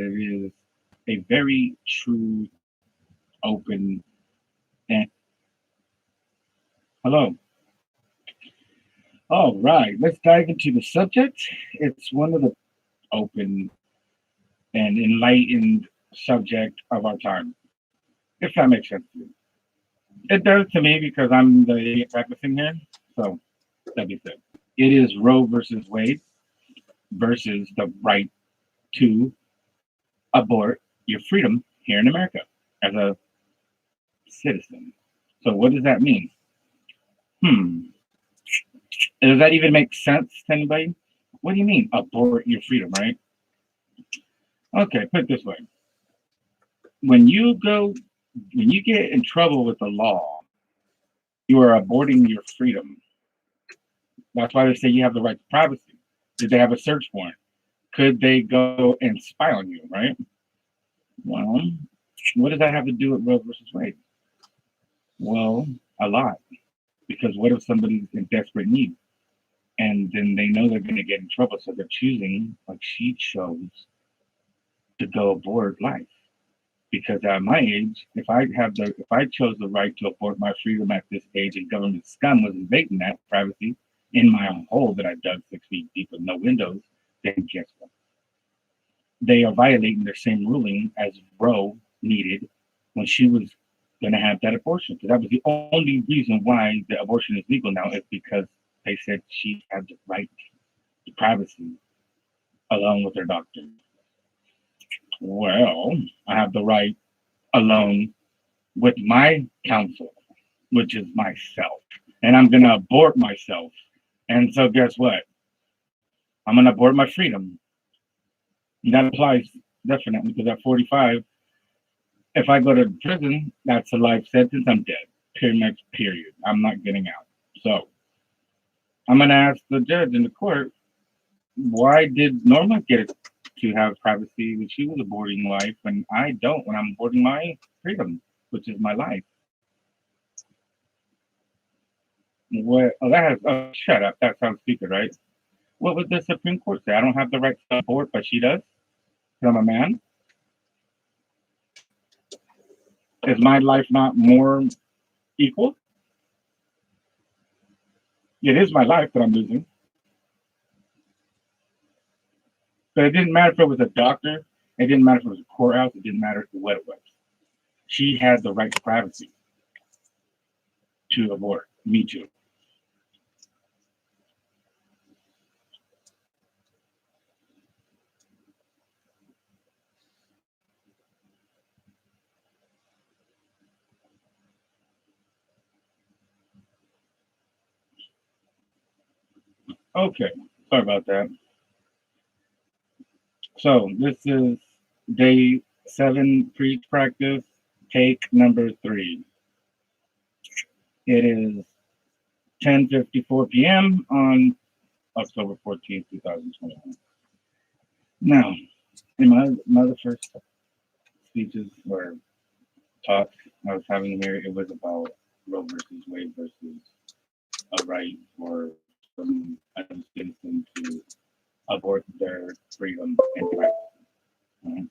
it is a very true, open, and hello. All right, let's dive into the subject. It's one of the open and enlightened subject of our time, if that makes sense to you. It does to me because I'm the idiot practicing here. So that be said. It is Roe versus Wade versus the right to abort your freedom here in America as a citizen. So what does that mean? Hmm. Does that even make sense to anybody? What do you mean abort your freedom, right? Okay, put it this way. When you go when you get in trouble with the law, you are aborting your freedom. That's why they say you have the right to privacy. Did they have a search warrant? Could they go and spy on you, right? Well, what does that have to do with Roe versus Wade? Well, a lot. Because what if somebody's in desperate need and then they know they're going to get in trouble, so they're choosing, like she chose, to go abort life. Because at my age, if I chose the right to abort my freedom at this age, and government scum was invading that privacy in my own hole that I dug 6 feet deep with no windows, then guess what? They are violating their same ruling as Roe needed when she was going to have that abortion. Because that was the only reason why the abortion is legal now is because they said she had the right to privacy alone with her doctor. Well, I have the right alone with my counsel, which is myself. And I'm going to abort myself. And so, guess what? I'm going to abort my freedom. And that applies definitely because at 45, if I go to prison, that's a life sentence. I'm dead. Pretty much, period. I'm not getting out. So, I'm going to ask the judge in the court, why did Norma get to have privacy when she was aborting life and I don't when I'm aborting my freedom, which is my life? What? Oh, that has. Oh, shut up. That sounds stupid, right? What would the Supreme Court say? I don't have the right to abort, but she does. 'Cause I'm a man. Is my life not more equal? It is my life that I'm losing. But it didn't matter if it was a doctor. It didn't matter if it was a courthouse. It didn't matter what it was. She had the right to privacy to abort. Me too. Okay. Sorry about that. So this is day 7 preach practice, take number 3. It is 10:54 p.m. on October 14th, 2021. Now, in my other first speeches or talks I was having here, it was about Roe versus Wade versus a right for some other citizen to abort their freedom and privacy. Right?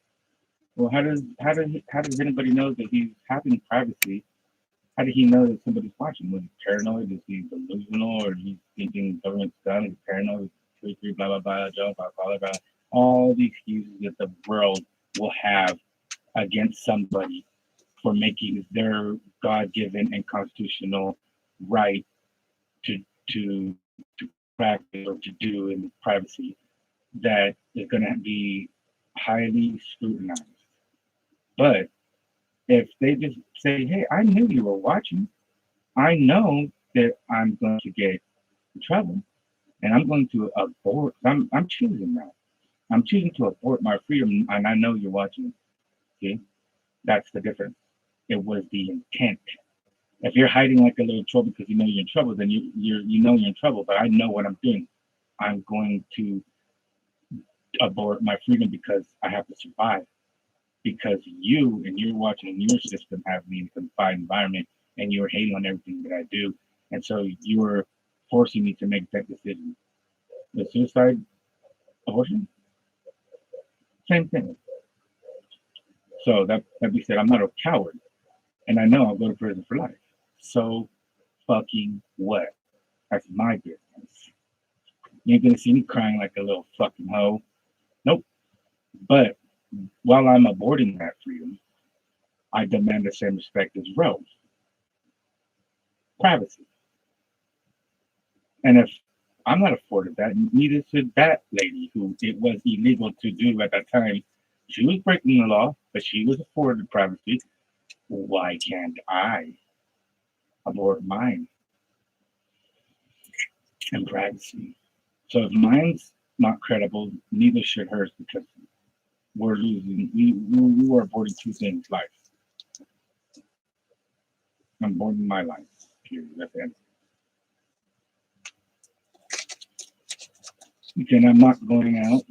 Well, how does anybody know that he's having privacy? How did he know that somebody's watching? Was he paranoid? Is he delusional, or is he thinking government's done? He's paranoid. Two, three, blah blah blah. Jump, blah blah blah. All the excuses that the world will have against somebody for making their God-given and constitutional right to to practice or to do in privacy that is going to be highly scrutinized. But if they just say, "Hey, I knew you were watching. I know that I'm going to get in trouble, and I'm going to abort. I'm choosing that. I'm choosing to abort my freedom, and I know you're watching." See, that's the difference. It was the intent. If you're hiding like a little troll because you know you're in trouble, then you know you're in trouble. But I know what I'm doing. I'm going to abort my freedom because I have to survive. Because you and you're watching your system have me in a confined environment, and you're hating on everything that I do, and so you're forcing me to make that decision. The suicide, abortion, same thing. So that being said, I'm not a coward, and I know I'll go to prison for life. So fucking what? That's my business. You ain't gonna see me crying like a little fucking hoe. Nope. But while I'm aborting that freedom, I demand the same respect as Rose. Privacy. And if I'm not afforded that, neither should that lady who it was illegal to do at that time. She was breaking the law, but she was afforded privacy. Why can't I abort mine and privacy? So if mine's not credible, neither should hers because we're losing, we are aborting two things life. I'm aborting my life, period. That's it. And I'm not going out,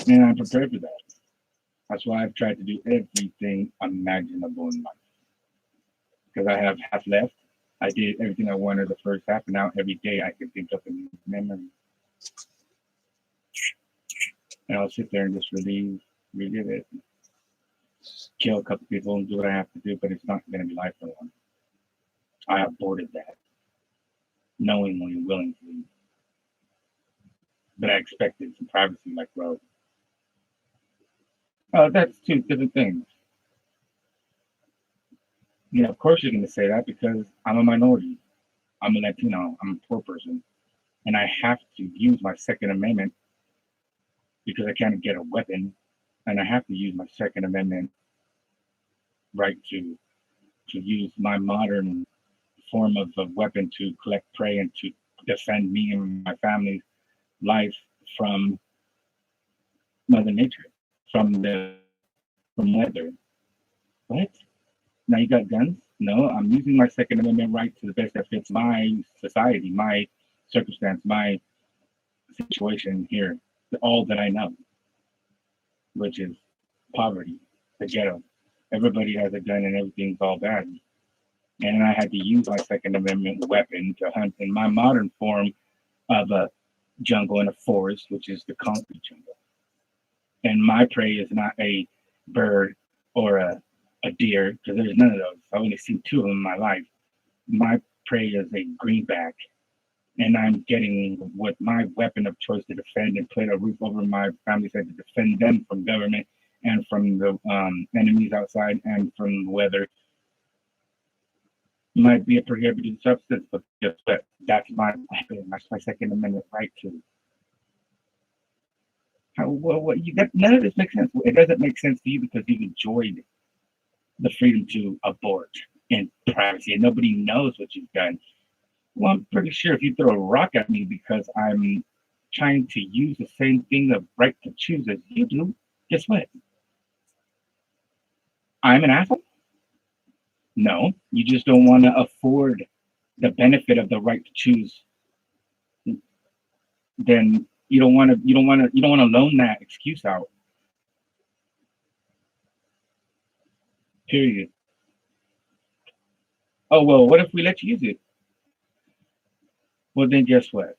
and I'm prepared for that. That's why I've tried to do everything imaginable in life. Because I have half left. I did everything I wanted the first half, and now every day I can think of a new memory. And I'll sit there and just relive it, kill a couple people and do what I have to do, but it's not going to be life for long. I aborted that, knowingly and willingly. But I expected some privacy like, well, that's two different things. Yeah, of course you're going to say that because I'm a minority. I'm a Latino. I'm a poor person. And I have to use my Second Amendment because I can't get a weapon. And I have to use my Second Amendment right to use my modern form of a weapon to collect prey and to defend me and my family's life from Mother Nature, from weather. What? Now you got guns? No, I'm using my Second Amendment right to the best that fits my society, my circumstance, my situation here, all that I know, which is poverty, the ghetto. Everybody has a gun and everything's all bad. And I had to use my Second Amendment weapon to hunt in my modern form of a jungle and a forest, which is the concrete jungle. And my prey is not a bird or a deer, because there's none of those. I've only seen two of them in my life. My prey is a greenback, and I'm getting what my weapon of choice to defend and put a roof over my family's head to defend them from government and from the enemies outside and from the weather. Might be a prohibited substance, but guess what? That's my weapon. That's my Second Amendment right to. How, what you got? None of this makes sense. It doesn't make sense to you because you've enjoyed the freedom to abort in privacy, and nobody knows what you've done. Well, I'm pretty sure if you throw a rock at me because I'm trying to use the same thing, the right to choose as you do, guess what? I'm an asshole? No, you just don't want to afford the benefit of the right to choose. Then you don't want to loan that excuse out. Period. Oh well, what if we let you use it? Well then guess what?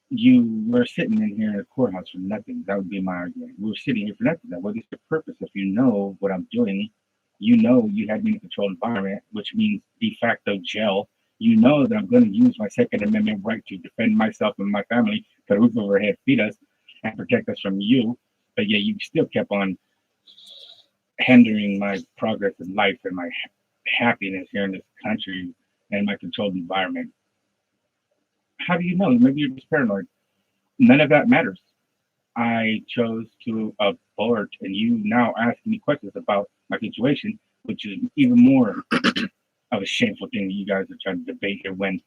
You were sitting in here in a courthouse for nothing. That would be my argument. We're sitting here for nothing. What is the purpose? If you know what I'm doing, you know you had me in a controlled environment, which means de facto jail. You know that I'm going to use my Second Amendment right to defend myself and my family, put a roof over our head, feed us, and protect us from you. But yeah, you still kept on hindering my progress in life and my happiness here in this country and my controlled environment. How do you know? Maybe you're just paranoid. None of that matters. I chose to abort, and you now asking me questions about my situation, which is even more of a shameful thing that you guys are trying to debate here when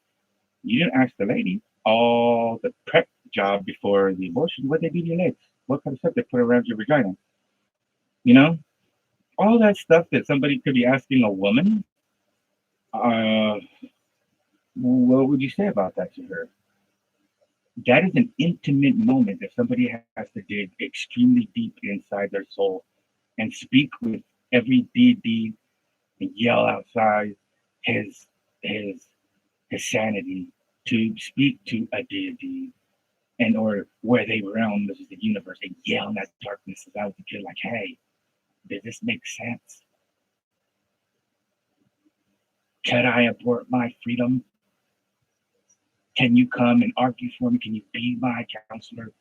you didn't ask the lady all the prep job before the abortion. What they do to your legs? What kind of stuff they put around your vagina? You know, all that stuff that somebody could be asking a woman. Uh, what would you say about that to her? That is an intimate moment that somebody has to dig extremely deep inside their soul and speak with every deed and yell outside his his his sanity to speak to a deity and or where they realm, this is the universe, and yell in that darkness out the kid like, hey, Does this make sense? Can I abort my freedom? Can you come and argue for me? Can you be my counselor?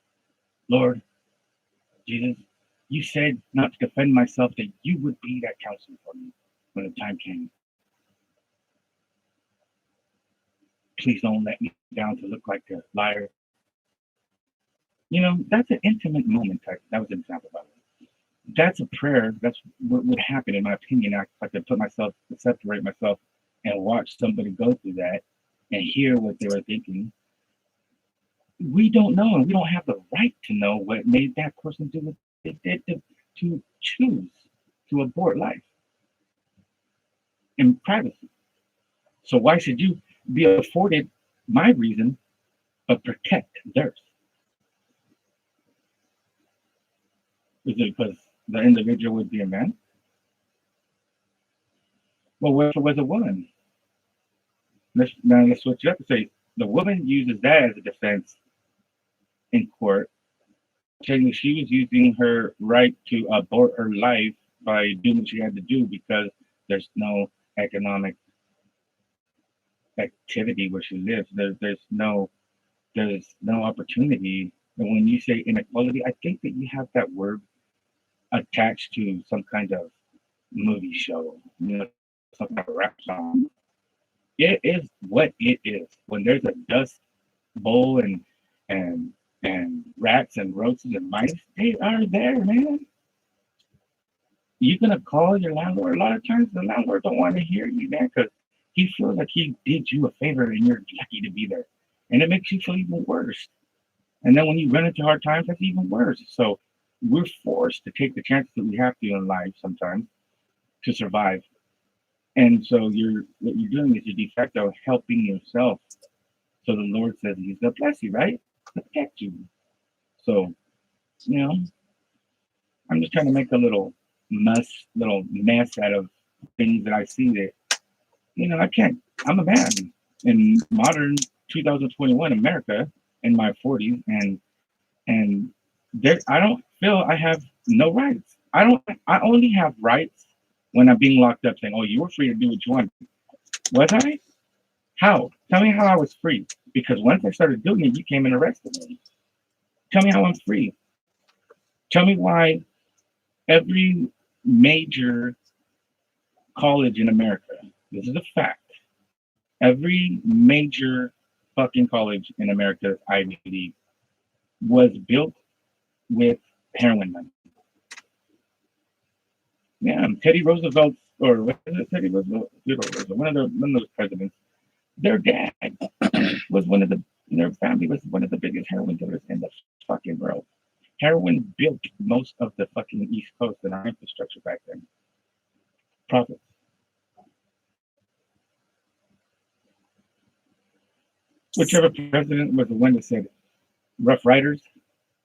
Lord Jesus, you said not to defend myself, that you would be that counselor for me when the time came. Please don't let me down to look like a liar. That's an intimate moment. That was an example, by the way. That's a prayer. That's what would happen, in my opinion. If I could separate myself and watch somebody go through that and hear what they were thinking. We don't know, and we don't have the right to know what made that person do what they did to choose to abort life in privacy. So why should you be afforded my reason, but protect theirs? Is it because the individual would be a man? Well, what if it was a woman? Let's switch it up and say the woman uses that as a defense in court, saying that she was using her right to abort her life by doing what she had to do because there's no economic activity where she lives. There's no opportunity. And when you say inequality, I think that you have that word attached to some kind of movie show, some kind of rap song. It is what it is. When there's a dust bowl and rats and roaches and mice, they are there, man. You're gonna call your landlord. A lot of times the landlord don't want to hear you, man, because he feels like he did you a favor and you're lucky to be there. And it makes you feel even worse. And then when you run into hard times, that's even worse. So we're forced to take the chances that we have to in life sometimes to survive. And so what you're doing is you're de facto helping yourself. So the Lord says he's gonna bless you, right? Protect you. So, I'm just trying to make a little mess out of things that I see that, I can't. I'm a man in modern 2021 America in my 40s, and there, I don't feel I have no rights. I only have rights when I'm being locked up, saying, "Oh, you were free to do what you want." Was I? How? Tell me how I was free. Because once I started doing it, you came and arrested me. Tell me how I'm free. Tell me why every major college in America, this is a fact, every major fucking college in America, Ivy League, was built with heroin money. Yeah, Teddy Roosevelt, or what is it, Teddy Roosevelt? One of those presidents. Their dad was their family was one of the biggest heroin dealers in the fucking world. Heroin built most of the fucking East Coast and our infrastructure back then. Profits. Whichever president was the one that said Rough Riders,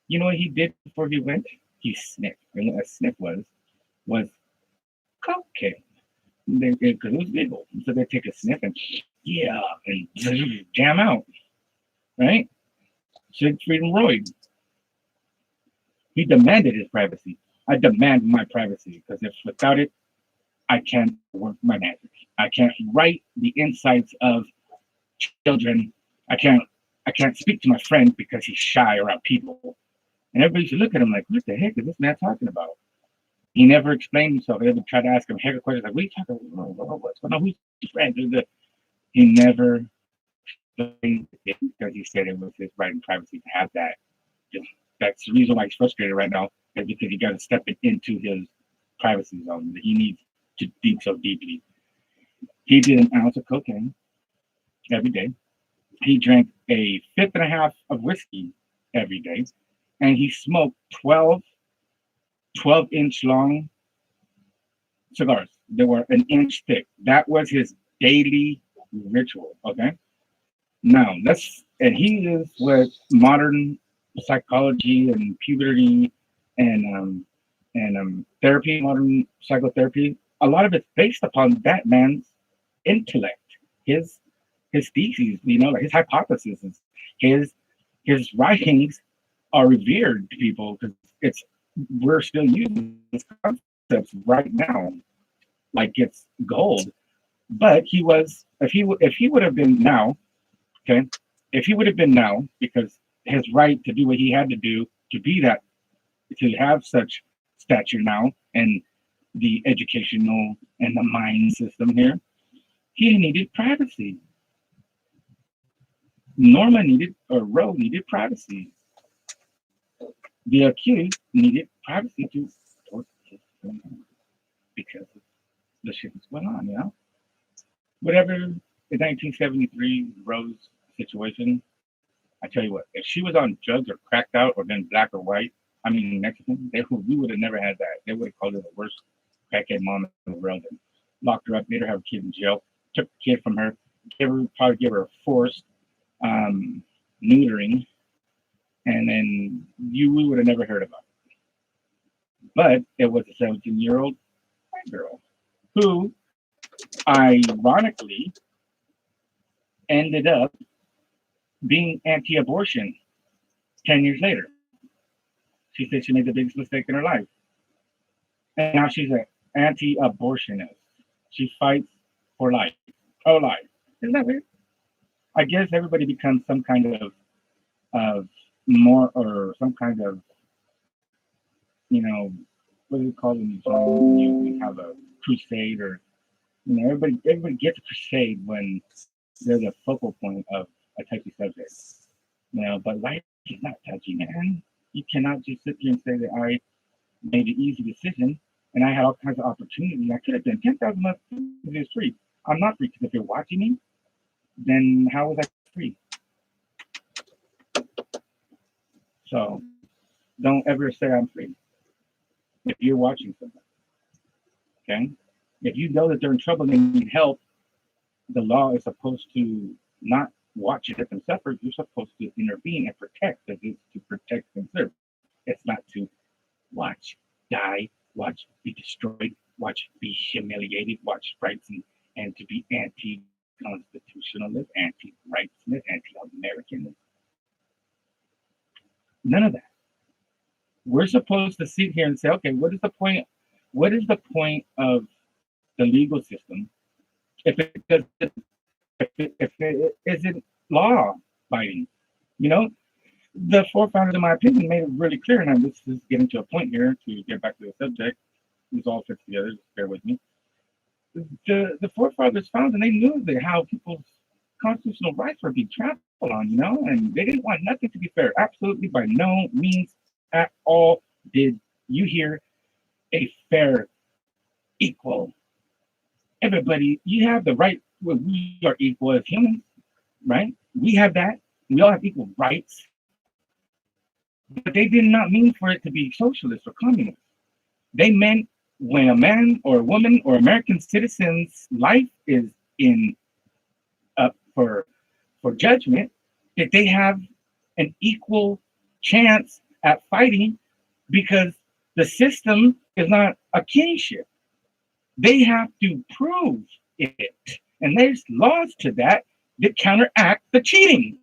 you know what he did before he went? He sniffed. And what a sniff was cocaine. Because it was legal. So they take a sniff and jam out. Right? Siegfried and Roy. He demanded his privacy. I demand my privacy because if without it, I can't work my magic. I can't write the insights of children. I can't speak to my friend because he's shy around people. And everybody should look at him like, what the heck is this man talking about? He never explained himself. They would try to ask him heck questions like, what are you talking about? What's going on? Who's your friend? He never explained it because he said it was his right and privacy to have that. That's the reason why he's frustrated right now, is because he got to step into his privacy zone that he needs to dig so deeply. He did an ounce of cocaine every day. He drank a fifth and a half of whiskey every day, and he smoked 12-inch long cigars that were an inch thick. That was his daily ritual. Okay. Now he is with modern psychology and puberty and therapy, modern psychotherapy. A lot of it's based upon that man's intellect, his theses, like his hypotheses, his writings are revered to people because we're still using this concept. biceps right now like it's gold. But he was, if he would have been now, okay, if he would have been now, because his right to do what he had to do to be that, to have such stature now, and the educational and the mind system here, he needed privacy. Norma needed, or Roe needed privacy. The accused needed privacy to because the shit was going on, you know? Whatever the 1973 Rose situation, I tell you what, if she was on drugs or cracked out or then black or white, I mean Mexican, we would have never had that. They would have called her the worst crackhead mom in the world and locked her up, made her have a kid in jail, took the kid from her, probably give her a forced neutering, and then we would have never heard about it. But it was a 17-year-old white girl who, ironically, ended up being anti-abortion 10 years later. She said she made the biggest mistake in her life. And now she's an anti-abortionist. She fights for life, pro-life. Isn't that weird? I guess everybody becomes some kind of more, or some kind of, you know, what do you call them when you have a crusade, or, you know, everybody gets a crusade when they're the focal point of a touchy subject. You know, but life is not touchy, man. You cannot just sit here and say that I made an easy decision and I had all kinds of opportunity. I could have done 10,000 months is free. I'm not free, because if you're watching me, then how was I free? So don't ever say I'm free if you're watching somebody. Okay? If you know that they're in trouble and they need help, the law is supposed to not watch it and suffer. You're supposed to intervene and protect. That is to protect and serve. It's not to watch die, watch be destroyed, watch be humiliated, watch rights, and to be anti-constitutionalist, anti-rightsness, anti-Americanist. None of that. We're supposed to sit here and say, okay, what is the point? What is the point of the legal system if it doesn't, if it isn't law abiding? You know, the forefathers, in my opinion, made it really clear, and this is getting to a point here to get back to the subject. This all fits together. Just bear with me. The forefathers found, and they knew that how people's constitutional rights were being trampled on, you know, and they didn't want nothing to be fair. Absolutely, by no means at all did you hear a fair, equal. Everybody, you have the right. We are equal as humans, right? We have that. We all have equal rights. But they did not mean for it to be socialist or communist. They meant when a man or a woman or American citizen's life is in up for judgment, that they have an equal chance at fighting, because the system is not a kinship. They have to prove it. And there's laws to that counteract the cheating.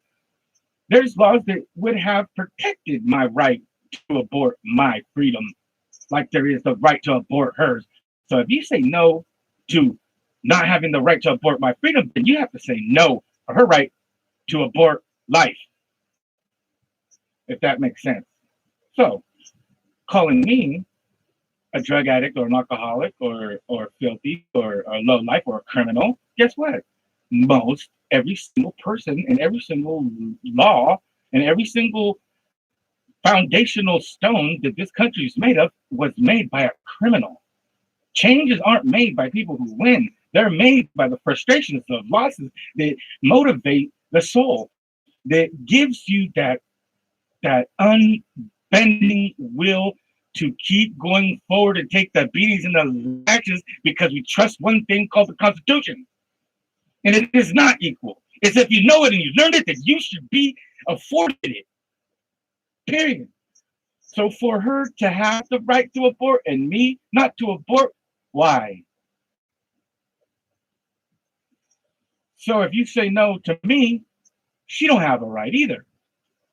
There's laws that would have protected my right to abort my freedom, like there is the right to abort hers. So if you say no to not having the right to abort my freedom, then you have to say no for her right to abort life, if that makes sense. So calling me a drug addict or an alcoholic or filthy or low life or a criminal, guess what? Most every single person and every single law and every single foundational stone that this country is made of was made by a criminal. Changes aren't made by people who win. They're made by the frustrations of losses that motivate the soul, that gives you that unbending will to keep going forward and take the beatings and the lashes, because we trust one thing called the Constitution. And it is not equal. It's if you know it and you learned it, that you should be afforded it. Period. So for her to have the right to abort and me not to abort, why? So if you say no to me, she don't have a right either,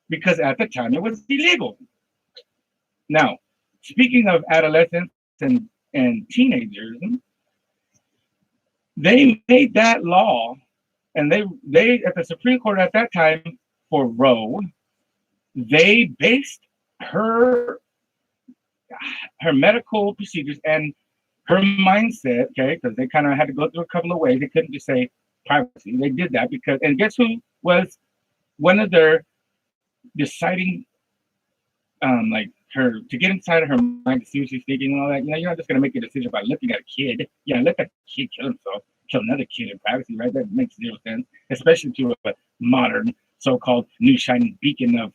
because at the time it was illegal. Now, speaking of adolescence and and teenagers, they made that law, and they at the Supreme Court at that time for Roe, they based her her medical procedures and her mindset, okay, because they kind of had to go through a couple of ways. They couldn't just say privacy. They did that because, and guess who was one of their deciding, like her to get inside of her mind to see what she's thinking and all that. You know, you're not just gonna make a decision by looking at a kid. Yeah, let that kid kill himself, kill another kid in privacy, right? That makes zero sense, especially to a modern so-called new shining beacon of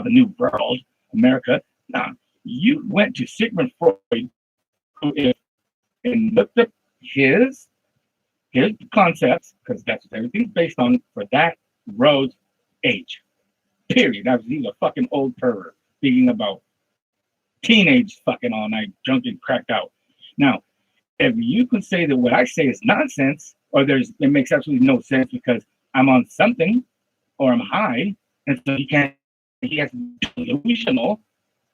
a new world, America. Nah, you went to Sigmund Freud, who is and looked up his his concepts, because that's what everything's based on for that Rose age. Period. That was he's a fucking old pervert speaking about teenage fucking all night, drunk and cracked out. Now, if you can say that what I say is nonsense, or it makes absolutely no sense because I'm on something or I'm high, and so he has delusional.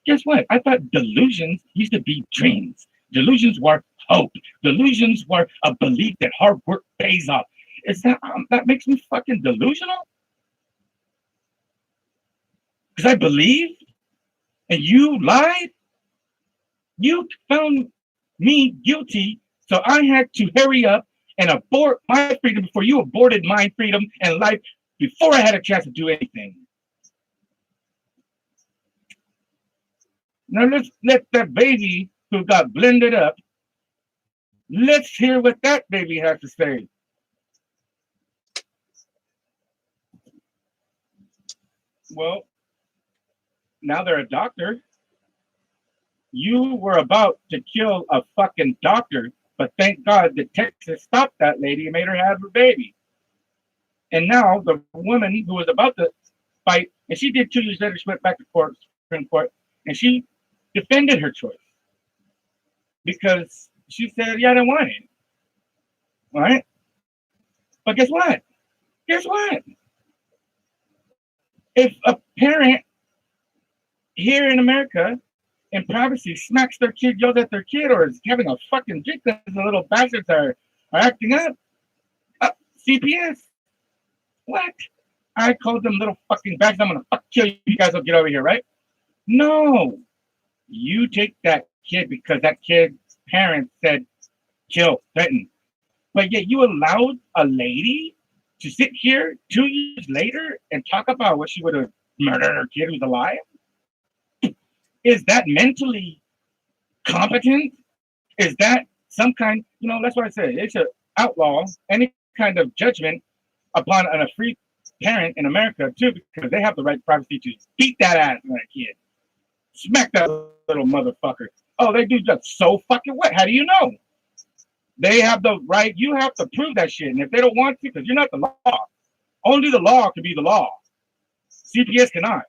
Guess what? I thought delusions used to be dreams. Delusions were hope. Delusions were a belief that hard work pays off. Is that makes me fucking delusional? Because I believed and you lied? You found me guilty, so I had to hurry up and abort my freedom before you aborted my freedom and life before I had a chance to do anything. Now let's let that baby who got blended up, let's hear what that baby has to say. Well, now they're a doctor. You were about to kill a fucking doctor, but thank God that Texas stopped that lady and made her have her baby. And now the woman who was about to fight, and she did 2 years later, she went back to court, Supreme Court, and she defended her choice because she said, yeah, I don't want it. All right. But guess what? Guess what? If a parent here in America in privacy smacks their kid, yells at their kid, or is having a fucking drink because the little bastards are acting up, CPS. What? I called them little fucking bastards. I'm gonna fuck kill you. You guys will get over here, right? No. You take that kid because that kid's parents said kill, threaten. But yet you allowed a lady to sit here 2 years later and talk about what she would have murdered her kid who's alive? Is that mentally competent? Is that some kind, that's what I say. It's an outlaw any kind of judgment upon a free parent in America too, because they have the right privacy to beat that ass of that kid. Smack that little motherfucker. Oh, they do just so fucking what? How do you know? They have the right. You have to prove that shit. And if they don't want to, because you're not the law. Only the law can be the law. CPS cannot.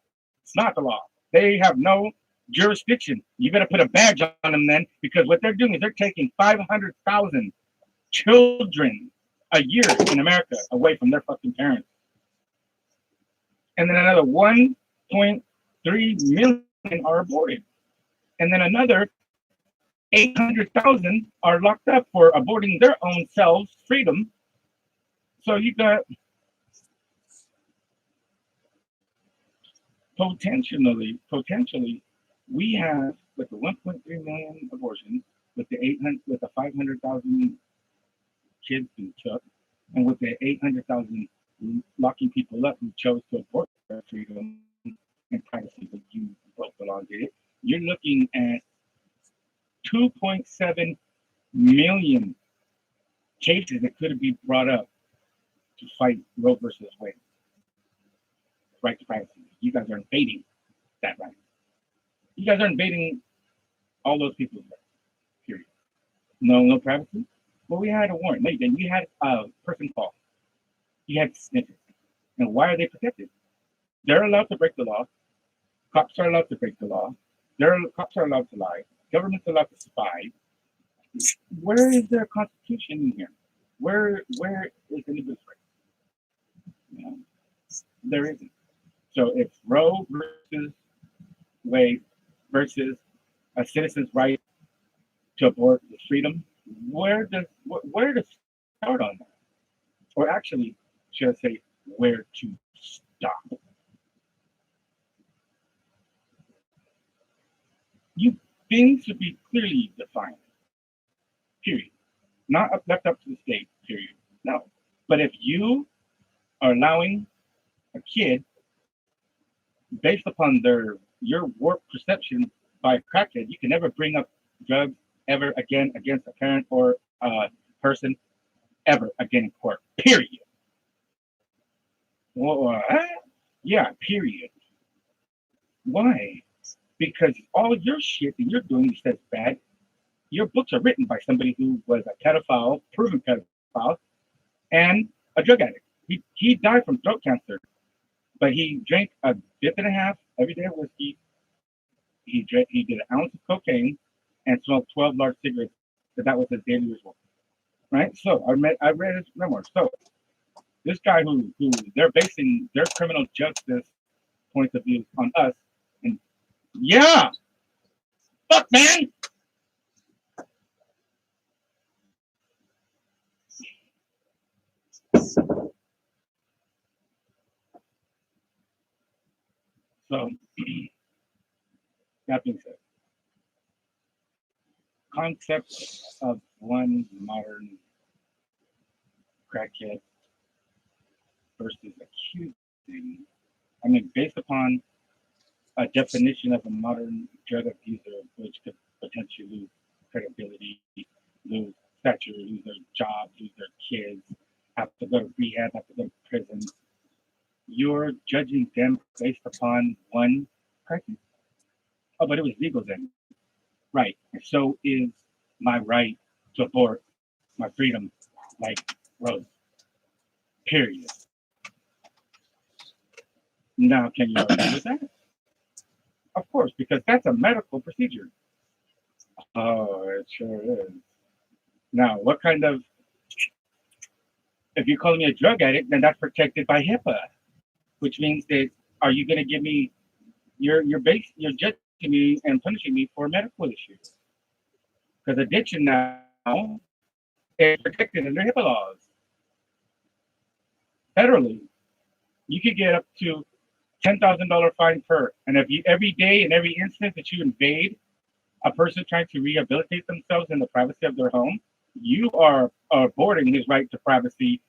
It's not the law. They have no jurisdiction. You better put a badge on them then, because what they're doing is they're taking 500,000 children a year in America away from their fucking parents. And then another 1.3 million are aborted. And then another 800,000 are locked up for aborting their own selves, freedom. So you got potentially, we have with the 1.3 million abortions, with the 500,000 kids who took, and with the 800,000 locking people up who chose to abort their freedom and privacy, but you broke the law, did it. You're looking at 2.7 million cases that could be brought up to fight Roe versus Wade. Right to privacy. You guys are invading that right. You guys are invading all those people's rights. Period. No privacy. Well, we had a warrant. No, you didn't. You had a person call. You had snitches. And why are they protected? They're allowed to break the law. Cops are allowed to break the law. Cops are allowed to lie. Government's allowed to spy. Where is their constitution in here? Where is anybody's right? There isn't. So if Roe versus Wade versus a citizen's right to abort is freedom. Where to start on that? Or actually, should I say, where to stop? You things should be clearly defined. Period. Not left up to the state. Period. No. But if you are allowing a kid based upon your warped perception by a crackhead, you can never bring up drugs ever again against a parent or a person ever again in court. Period. Well, yeah, period. Why? Because all your shit that you're doing says bad. Your books are written by somebody who was a pedophile, proven pedophile, and a drug addict. He died from throat cancer, but he drank a fifth and a half every day of whiskey. He did an ounce of cocaine and smoked 12 large cigarettes. That was his daily ritual. Right? So I read his memoir. So this guy who they're basing their criminal justice points of view on us, and yeah, fuck man. So that being said, concept of one modern crackhead versus accusing. I mean, based upon a definition of a modern drug abuser, which could potentially lose credibility, lose stature, lose their jobs, lose their kids, have to go to rehab, have to go to prison. You're judging them based upon one crackhead. Oh, but it was legal then. Right. And so is my right to abort, my freedom, like Rose. Period. Now, can you argue with that? Of course, because that's a medical procedure. Oh, it sure is. Now, what kind of, if you're calling me a drug addict, then that's protected by HIPAA, which means that are you going to give me, you're judging me and punishing me for medical issues? Because addiction now is protected under HIPAA laws. Federally, you could get up to $10,000 fine per. And if you every day in every instance that you invade a person trying to rehabilitate themselves in the privacy of their home, you are aborting his right to privacy,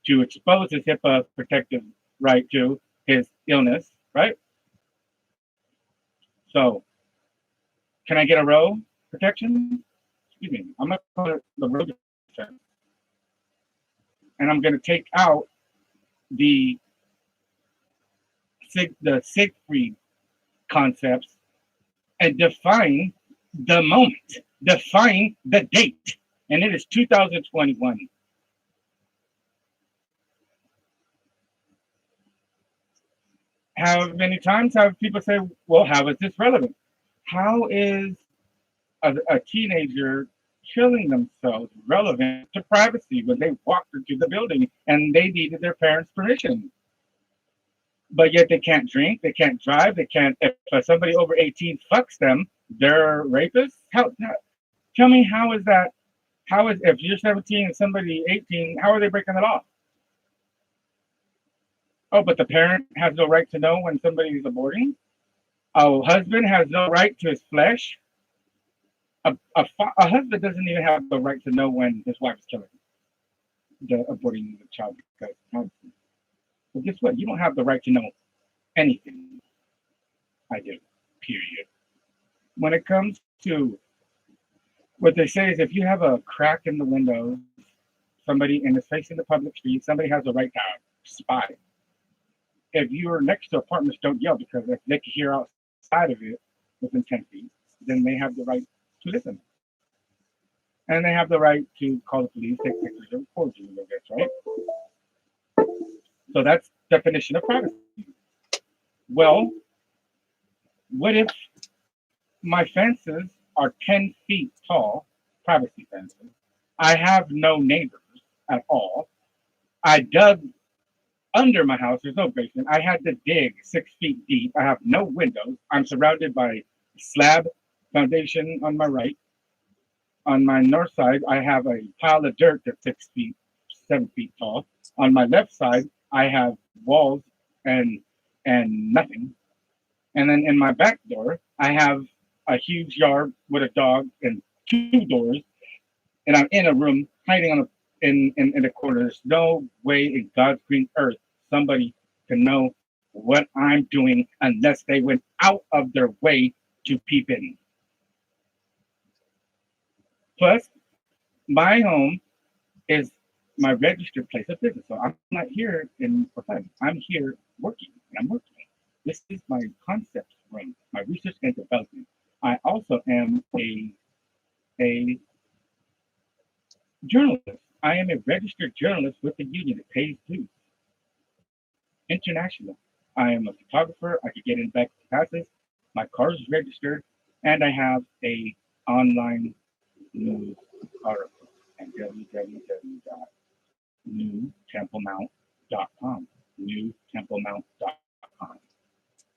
to expose his HIPAA protective right to his illness, right? So, can I get a row protection? Excuse me, I'm going to call it the row defense. And I'm going to take out the Siegfried concepts and define the moment, define the date, and it is 2021. How many times have people say, well, how is this relevant? How is a teenager killing themselves relevant to privacy when they walked into the building and they needed their parents' permission? But yet they can't drink, they can't drive, they can't. If somebody over 18 fucks them, they're rapists. Tell me, how is that? How is if you're 17 and somebody 18? How are they breaking the law? Oh, but the parent has no right to know when somebody is aborting. A husband has no right to his flesh. A husband doesn't even have the right to know when his wife is killing aborting the child because. Well, guess what? You don't have the right to know anything. I do. Period. When it comes to what they say is if you have a crack in the window, somebody and it's facing the public street, somebody has a right to spy. If you're next to apartments, don't yell because if they can hear outside of it within 10 feet, then they have the right to listen. And they have the right to call the police, take pictures, or record you, I guess, right? So that's definition of privacy. Well, what if my fences are 10 feet tall, privacy fences? I have no neighbors at all. I dug under my house, there's no basement. I had to dig 6 feet deep. I have no windows. I'm surrounded by slab foundation on my right. On my north side, I have a pile of dirt that's 6 feet, 7 feet tall. On my left side, I have walls and nothing. And then in my back door, I have a huge yard with a dog and two doors, and I'm in a room hiding on a in the corner. There's no way in God's green earth somebody can know what I'm doing unless they went out of their way to peep in. Plus, my home is my registered place of business. So I'm not here in for fun. I'm here working, and I'm working. This is my concept room, my research and development. I also am a journalist. I am a registered journalist with the union that pays dues. International. I am a photographer. I could get in back to classes. My car is registered, and I have a online news article at www.newtemplemount.com. Newtemplemount.com.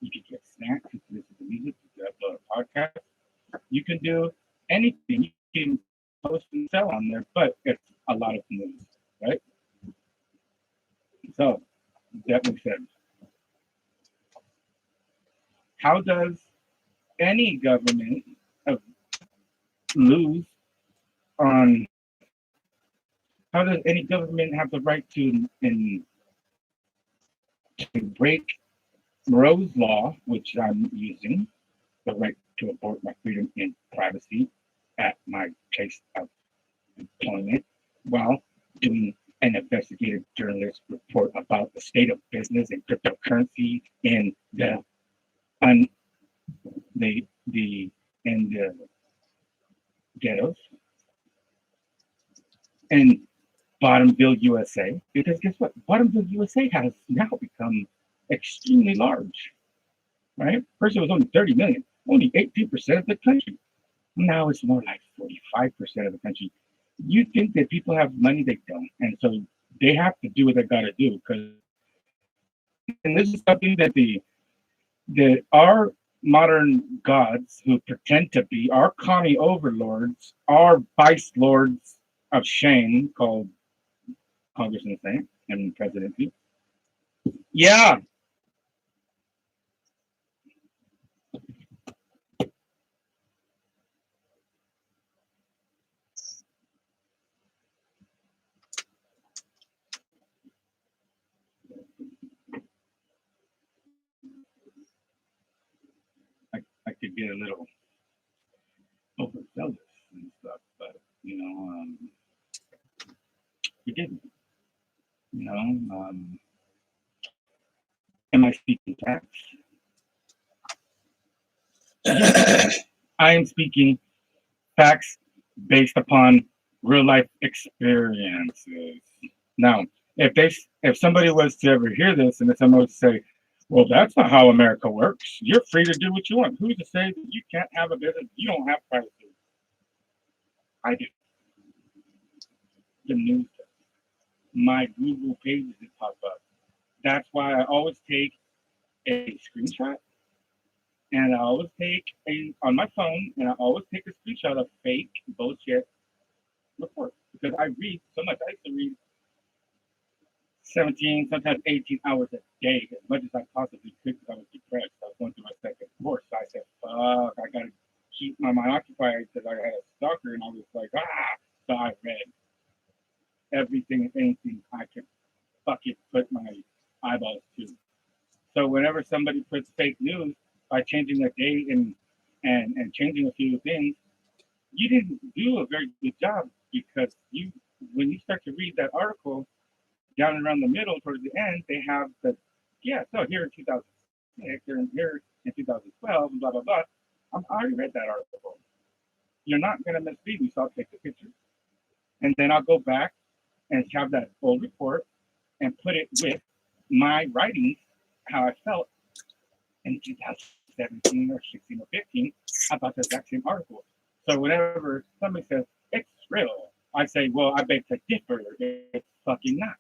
You can get snacks, you can listen to music, you can upload a podcast, you can do anything. You can post and sell on there, but it's a lot of news, right? So that being said, how does any government lose on? How does any government have the right to break Roe's law, which I'm using, the right to abort my freedom in privacy at my place of employment, while doing an investigative journalist report about the state of business and cryptocurrency in un, the in the ghettos in Bottomville, USA. Because guess what? Bottomville, USA has now become extremely large, right? First, it was only 30 million, only 18% of the country. Now it's more like 45% of the country. You think that people have money, they don't. And so they have to do what they got to do. Because, and this is something that our modern gods who pretend to be our commie overlords, our vice lords of shame called Congressman Saint and presidency. Yeah, I could get a little overzealous and stuff, but forgive me. You know, am I speaking facts? I am speaking facts based upon real life experiences. Now, if somebody was to ever hear this and if somebody was to say, "Well, that's not how America works. You're free to do what you want. Who's to say that you can't have a business? You don't have privacy." I do. The news does. My Google pages that pop up. That's why I always take a screenshot and I always take a on my phone and I always take a screenshot of fake bullshit reports because I read so much. I used to read 17, sometimes 18 hours a day, as much as I possibly could because I was depressed. I was going through my second divorce. So I said, fuck, I gotta keep my mind occupied because I had a stalker and I was like, ah. So I read everything and anything I could fucking put my eyeballs to. So whenever somebody puts fake news by changing a date and changing a few things, you didn't do a very good job because you when you start to read that article down around the middle towards the end, they have the so here in 2006 or here in 2012 and blah blah blah. I already read that article. You're not gonna mislead me, so I'll take the picture and then I'll go back and have that old report and put it with my writings, how I felt in 2017 or 16 or 15 about the exact same article. So whenever somebody says it's real, I say, well, I beg to differ. It's fucking not.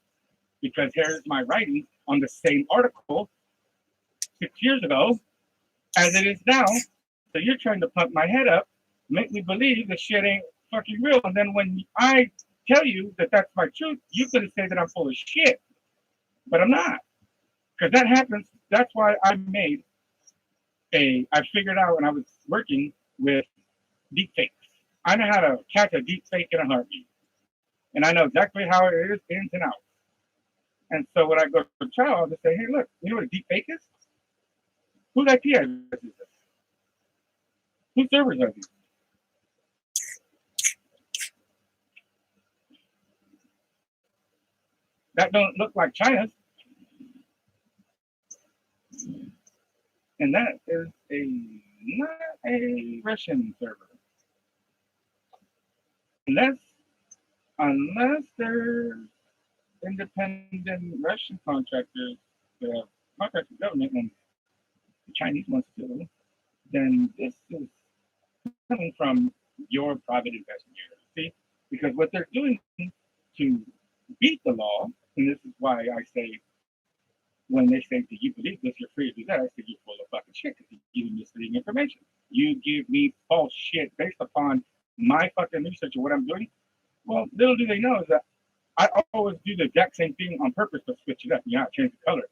Because here's my writing on the same article 6 years ago as it is now. So you're trying to pump my head up, make me believe the shit ain't fucking real. And then when I tell you that that's my truth, you're gonna say that I'm full of shit, but I'm not, because that happens. That's why I figured out when I was working with deep fakes. I know how to catch a deep fake in a heartbeat, and I know exactly how it is ins and outs. And so when I go to trial, I'll just say, hey, look, you know what a deep fake is? Whose IP address is this? Whose servers are these? That don't look like China's. And that is not a Russian server. Unless they're independent Russian contractors that have contracts with government and the Chinese ones too, then this is coming from your private investigator. See? Because what they're doing to beat the law, and this is why I say when they say, do you believe this? You're free to do that. I say, you're full of fucking shit because you give me misleading information. You give me false shit based upon my fucking research of what I'm doing. Well, little do they know is that I always do the exact same thing on purpose to switch it up. You know, change the color.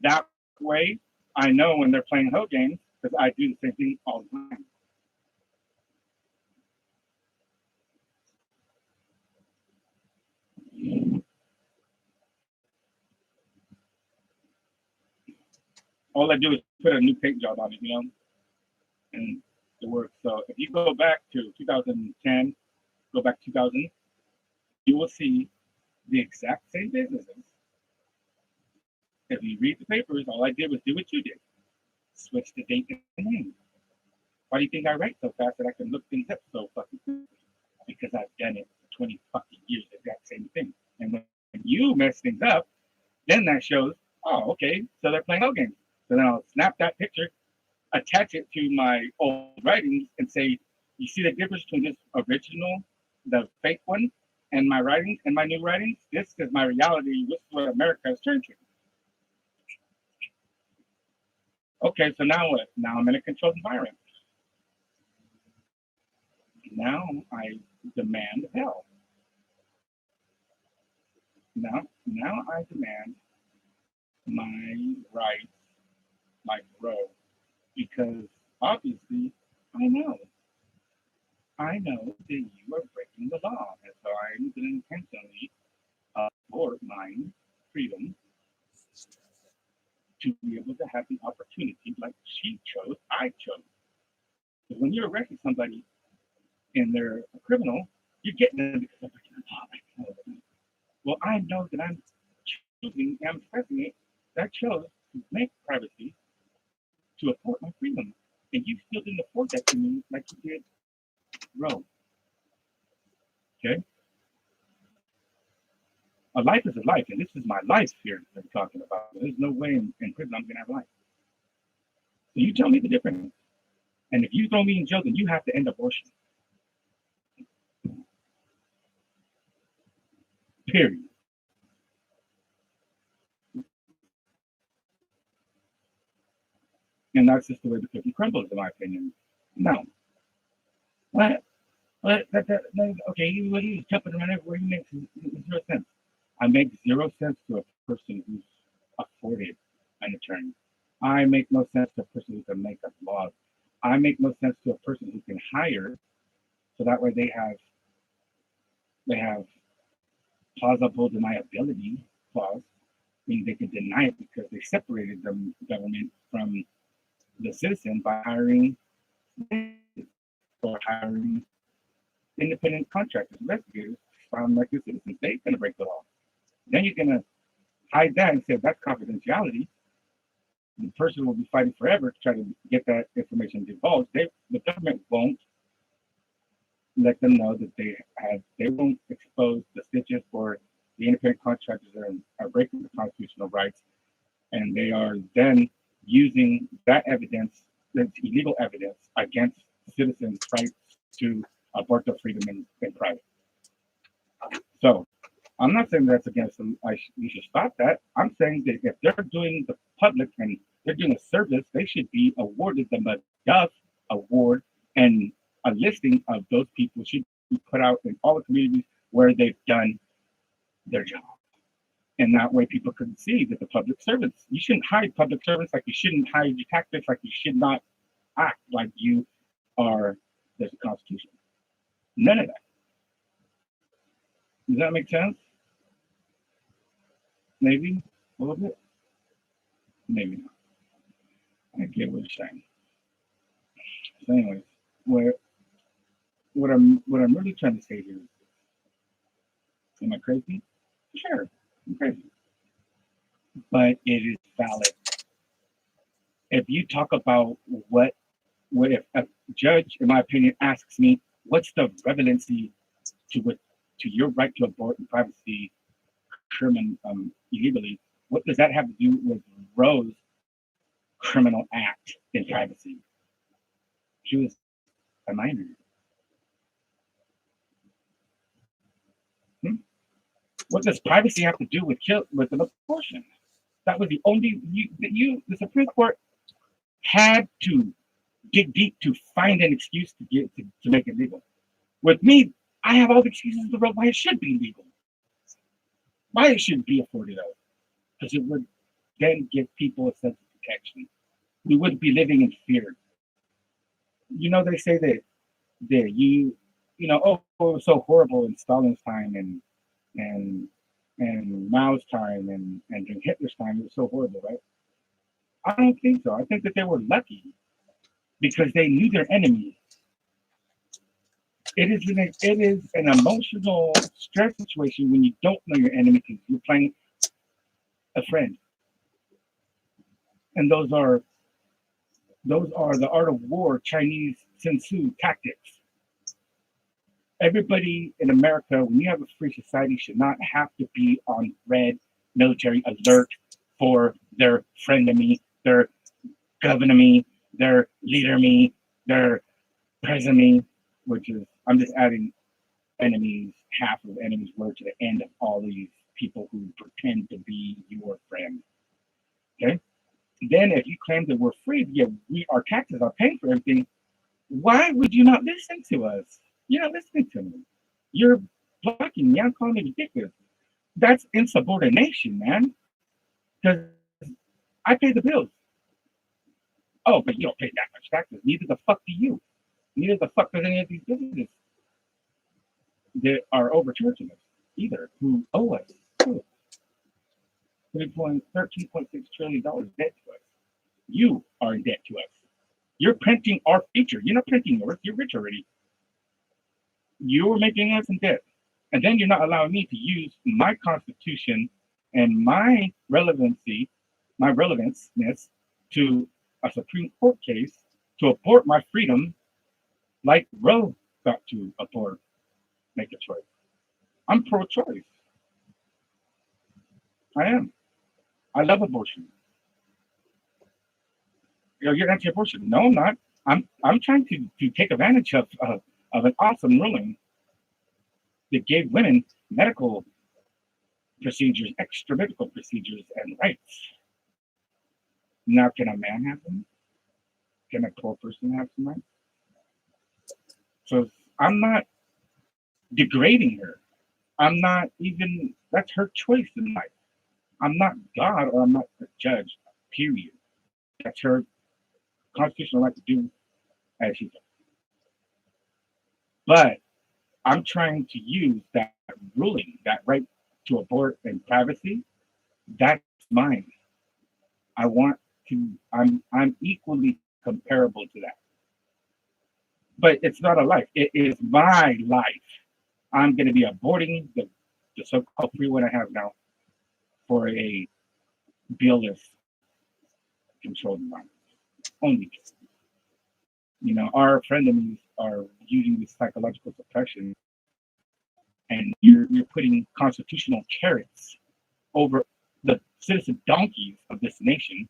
That way, I know when they're playing hoe games because I do the same thing all the time. All I do is put a new paint job on it, you know, and it works. So if you go back to 2010, go back to 2000, you will see the exact same businesses. If you read the papers, all I did was do what you did. Switch the date and the name. Why do you think I write so fast that I can look things up so fucking quickly? Because I've done it for 20 fucking years, the exact same thing. And when you mess things up, then that shows, oh, okay, so they're playing no games. So then I'll snap that picture, attach it to my old writings, and say, you see the difference between this original, the fake one, and my writings and my new writings? This is my reality. This is what America has turned to. Okay, so now what? Now I'm in a controlled environment. Now I demand hell. Now I demand my rights like grow because obviously I know that you are breaking the law, and so I'm going to intentionally abort my freedom to be able to have the opportunity like she chose, I chose. Because when you're arresting somebody and they're a criminal, you're getting them because they're breaking the law. Well, I know that I'm choosing, I'm pressing it, that I chose to make privacy to afford my freedom. And you still didn't afford that to me like you did Roe. Okay? A life is a life, and this is my life here that I'm talking about. There's no way in prison I'm gonna have life. So you tell me the difference. And if you throw me in jail, then you have to end abortion. Period. And that's just the way the cookie crumbles, in my opinion. No. What? Okay, you jumping around everywhere. You make zero sense. I make zero sense to a person who's afforded an attorney. I make no sense to a person who can make up laws. I make no sense to a person who can hire, so that way they have plausible deniability clause, meaning they can deny it because they separated the government from the citizen by hiring or hiring independent contractors, investigators, found like the citizens. They're going to break the law. Then you're going to hide that and say that's confidentiality. The person will be fighting forever to try to get that information divulged. The government won't let them know that they won't expose the stitches for the independent contractors that are breaking the constitutional rights, and they are then using that evidence, that's illegal evidence, against citizens' rights to abort their freedom in private. So I'm not saying that's against them. We should stop that. I'm saying that if they're doing the public and they're doing a service, they should be awarded the McDuff Award, and a listing of those people should be put out in all the communities where they've done their job. And that way people can see that the public servants, you shouldn't hide public servants like you shouldn't hide your tactics, like you should not act like you are, there's a constitution. None of that. Does that make sense? Maybe a little bit? Maybe not. I get what you're saying. So anyways, what I'm really trying to say here is, am I crazy? Sure, I'm crazy. But it is valid. If you talk about what if a judge, in my opinion, asks me, what's the relevancy to your right to abort in privacy, criminal illegally, what does that have to do with Roe's criminal act in privacy? She was a minor. What does privacy have to do with an abortion? That was the only the Supreme Court had to dig deep to find an excuse to make it legal. With me, I have all the excuses in the world why it should be legal, why it should be afforded out, because it would then give people a sense of protection. We wouldn't be living in fear. You know, they say that it was so horrible in Stalin's time and Mao's time and during Hitler's time. It was so horrible, right? I don't think so. I think that they were lucky because they knew their enemy. It is an emotional stress situation when you don't know your enemy because you're playing a friend. And those are the art of war, Chinese Sun Tzu tactics. Everybody in America, when you have a free society, should not have to be on red military alert for their frenemy, their governor-me, their leader-me, their president-me, which is, I'm just adding enemies, half of enemies word to the end of all these people who pretend to be your friend. Okay? Then if you claim that we're free, our taxes are paying for everything, why would you not listen to us? You're not listening to me. You're blocking me. I'm calling it ridiculous. That's insubordination, man. Because I pay the bills. Oh, but you don't pay that much taxes. Neither the fuck do you. Neither the fuck does any of these businesses that are overcharging us either, who owe us $13.6 trillion debt to us. You are in debt to us. You're printing our future. You're not printing yours. You're rich already. You're making us in debt. And then you're not allowing me to use my constitution and my relevanceness to a Supreme Court case to abort my freedom like Roe got to make a choice. I'm pro-choice. I am. I love abortion. You're anti-abortion. No, I'm not. I'm trying to take advantage of an awesome ruling that gave women medical procedures, extra medical procedures, and rights. Now, can a man have them? Can a poor person have some rights? So I'm not degrading her. I'm not even, that's her choice in life. I'm not God or I'm not the judge, period. That's her constitutional right to do as she does. But I'm trying to use that ruling, that right to abort in privacy. That's mine. I'm equally comparable to that. But it's not a life. It is my life. I'm going to be aborting the so-called free one I have now for a bill-less controlled environment. Only. Our frenemies are using this psychological suppression, and you're putting constitutional carrots over the citizen donkeys of this nation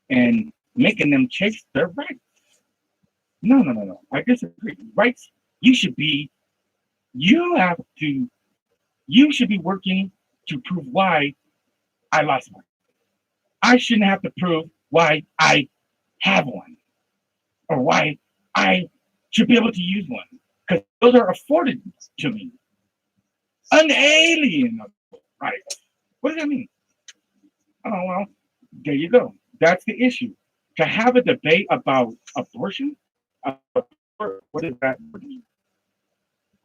and making them chase their rights. No. I disagree. Rights, you should be working to prove why I lost one. I shouldn't have to prove why I have one or why I should be able to use one because those are afforded to me. Unalienable rights. What does that mean? Oh, well, there you go. That's the issue. To have a debate about abortion, what does that mean?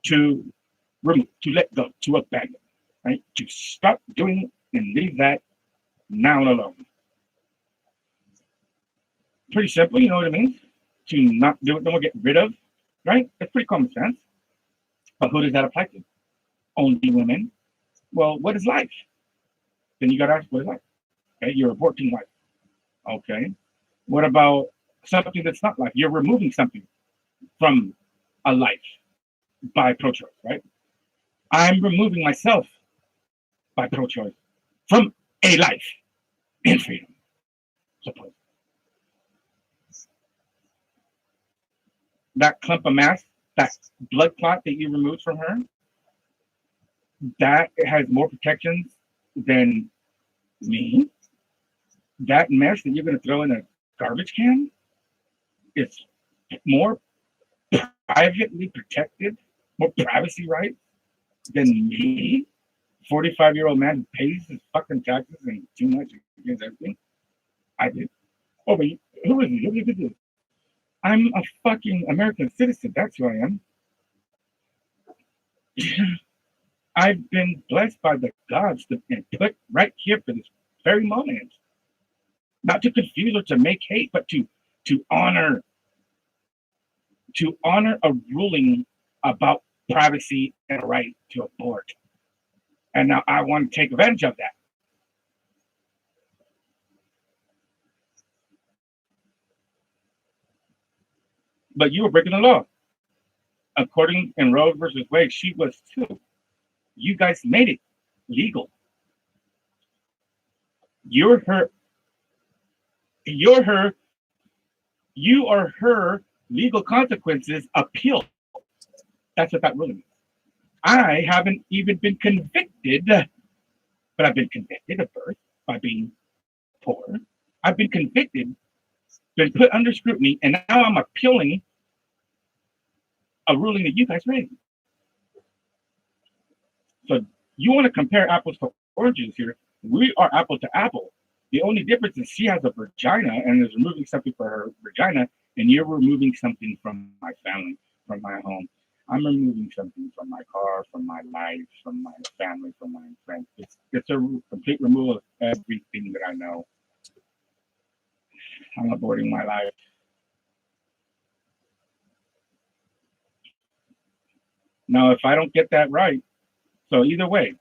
To to let go, to abandon, right? To stop doing and leave that now alone. Pretty simple, you know what I mean? To not do it, no more get rid of, right? That's pretty common sense. But who does that apply to? Only women. Well, what is life? Then you got to ask, what is life? Okay, you're aborting life. Okay. What about something that's not life? You're removing something from a life by pro-choice, right? I'm removing myself by pro-choice from a life in freedom. Suppose that clump of mass, that blood clot that you removed from her, that has more protections than me. That mess that you're going to throw in a garbage can is more privately protected, more privacy rights than me, 45-year-old man who pays his fucking taxes and too much against everything. I did. Oh, but who is he? Who did this? I'm a fucking American citizen. That's who I am. I've been blessed by the gods and put right here for this very moment. Not to confuse or to make hate, but to honor a ruling about privacy and a right to abort. And now I want to take advantage of that. But you were breaking the law. According in Roe versus Wade, she was too. You guys made it legal. You're her. You're her. You are her legal consequences appeal. That's what that ruling is. I haven't even been convicted, but I've been convicted of birth by being poor. I've been convicted, been put under scrutiny, and now I'm appealing a ruling that you guys made. So you want to compare apples to oranges here? We are apple to apple. The only difference is she has a vagina and is removing something for her vagina, and you're removing something from my family, from my home. I'm removing something from my car, from my life, from my family, from my friends. It's a complete removal of everything that I know. I'm aborting my life. Now, if I don't get that right, so either way,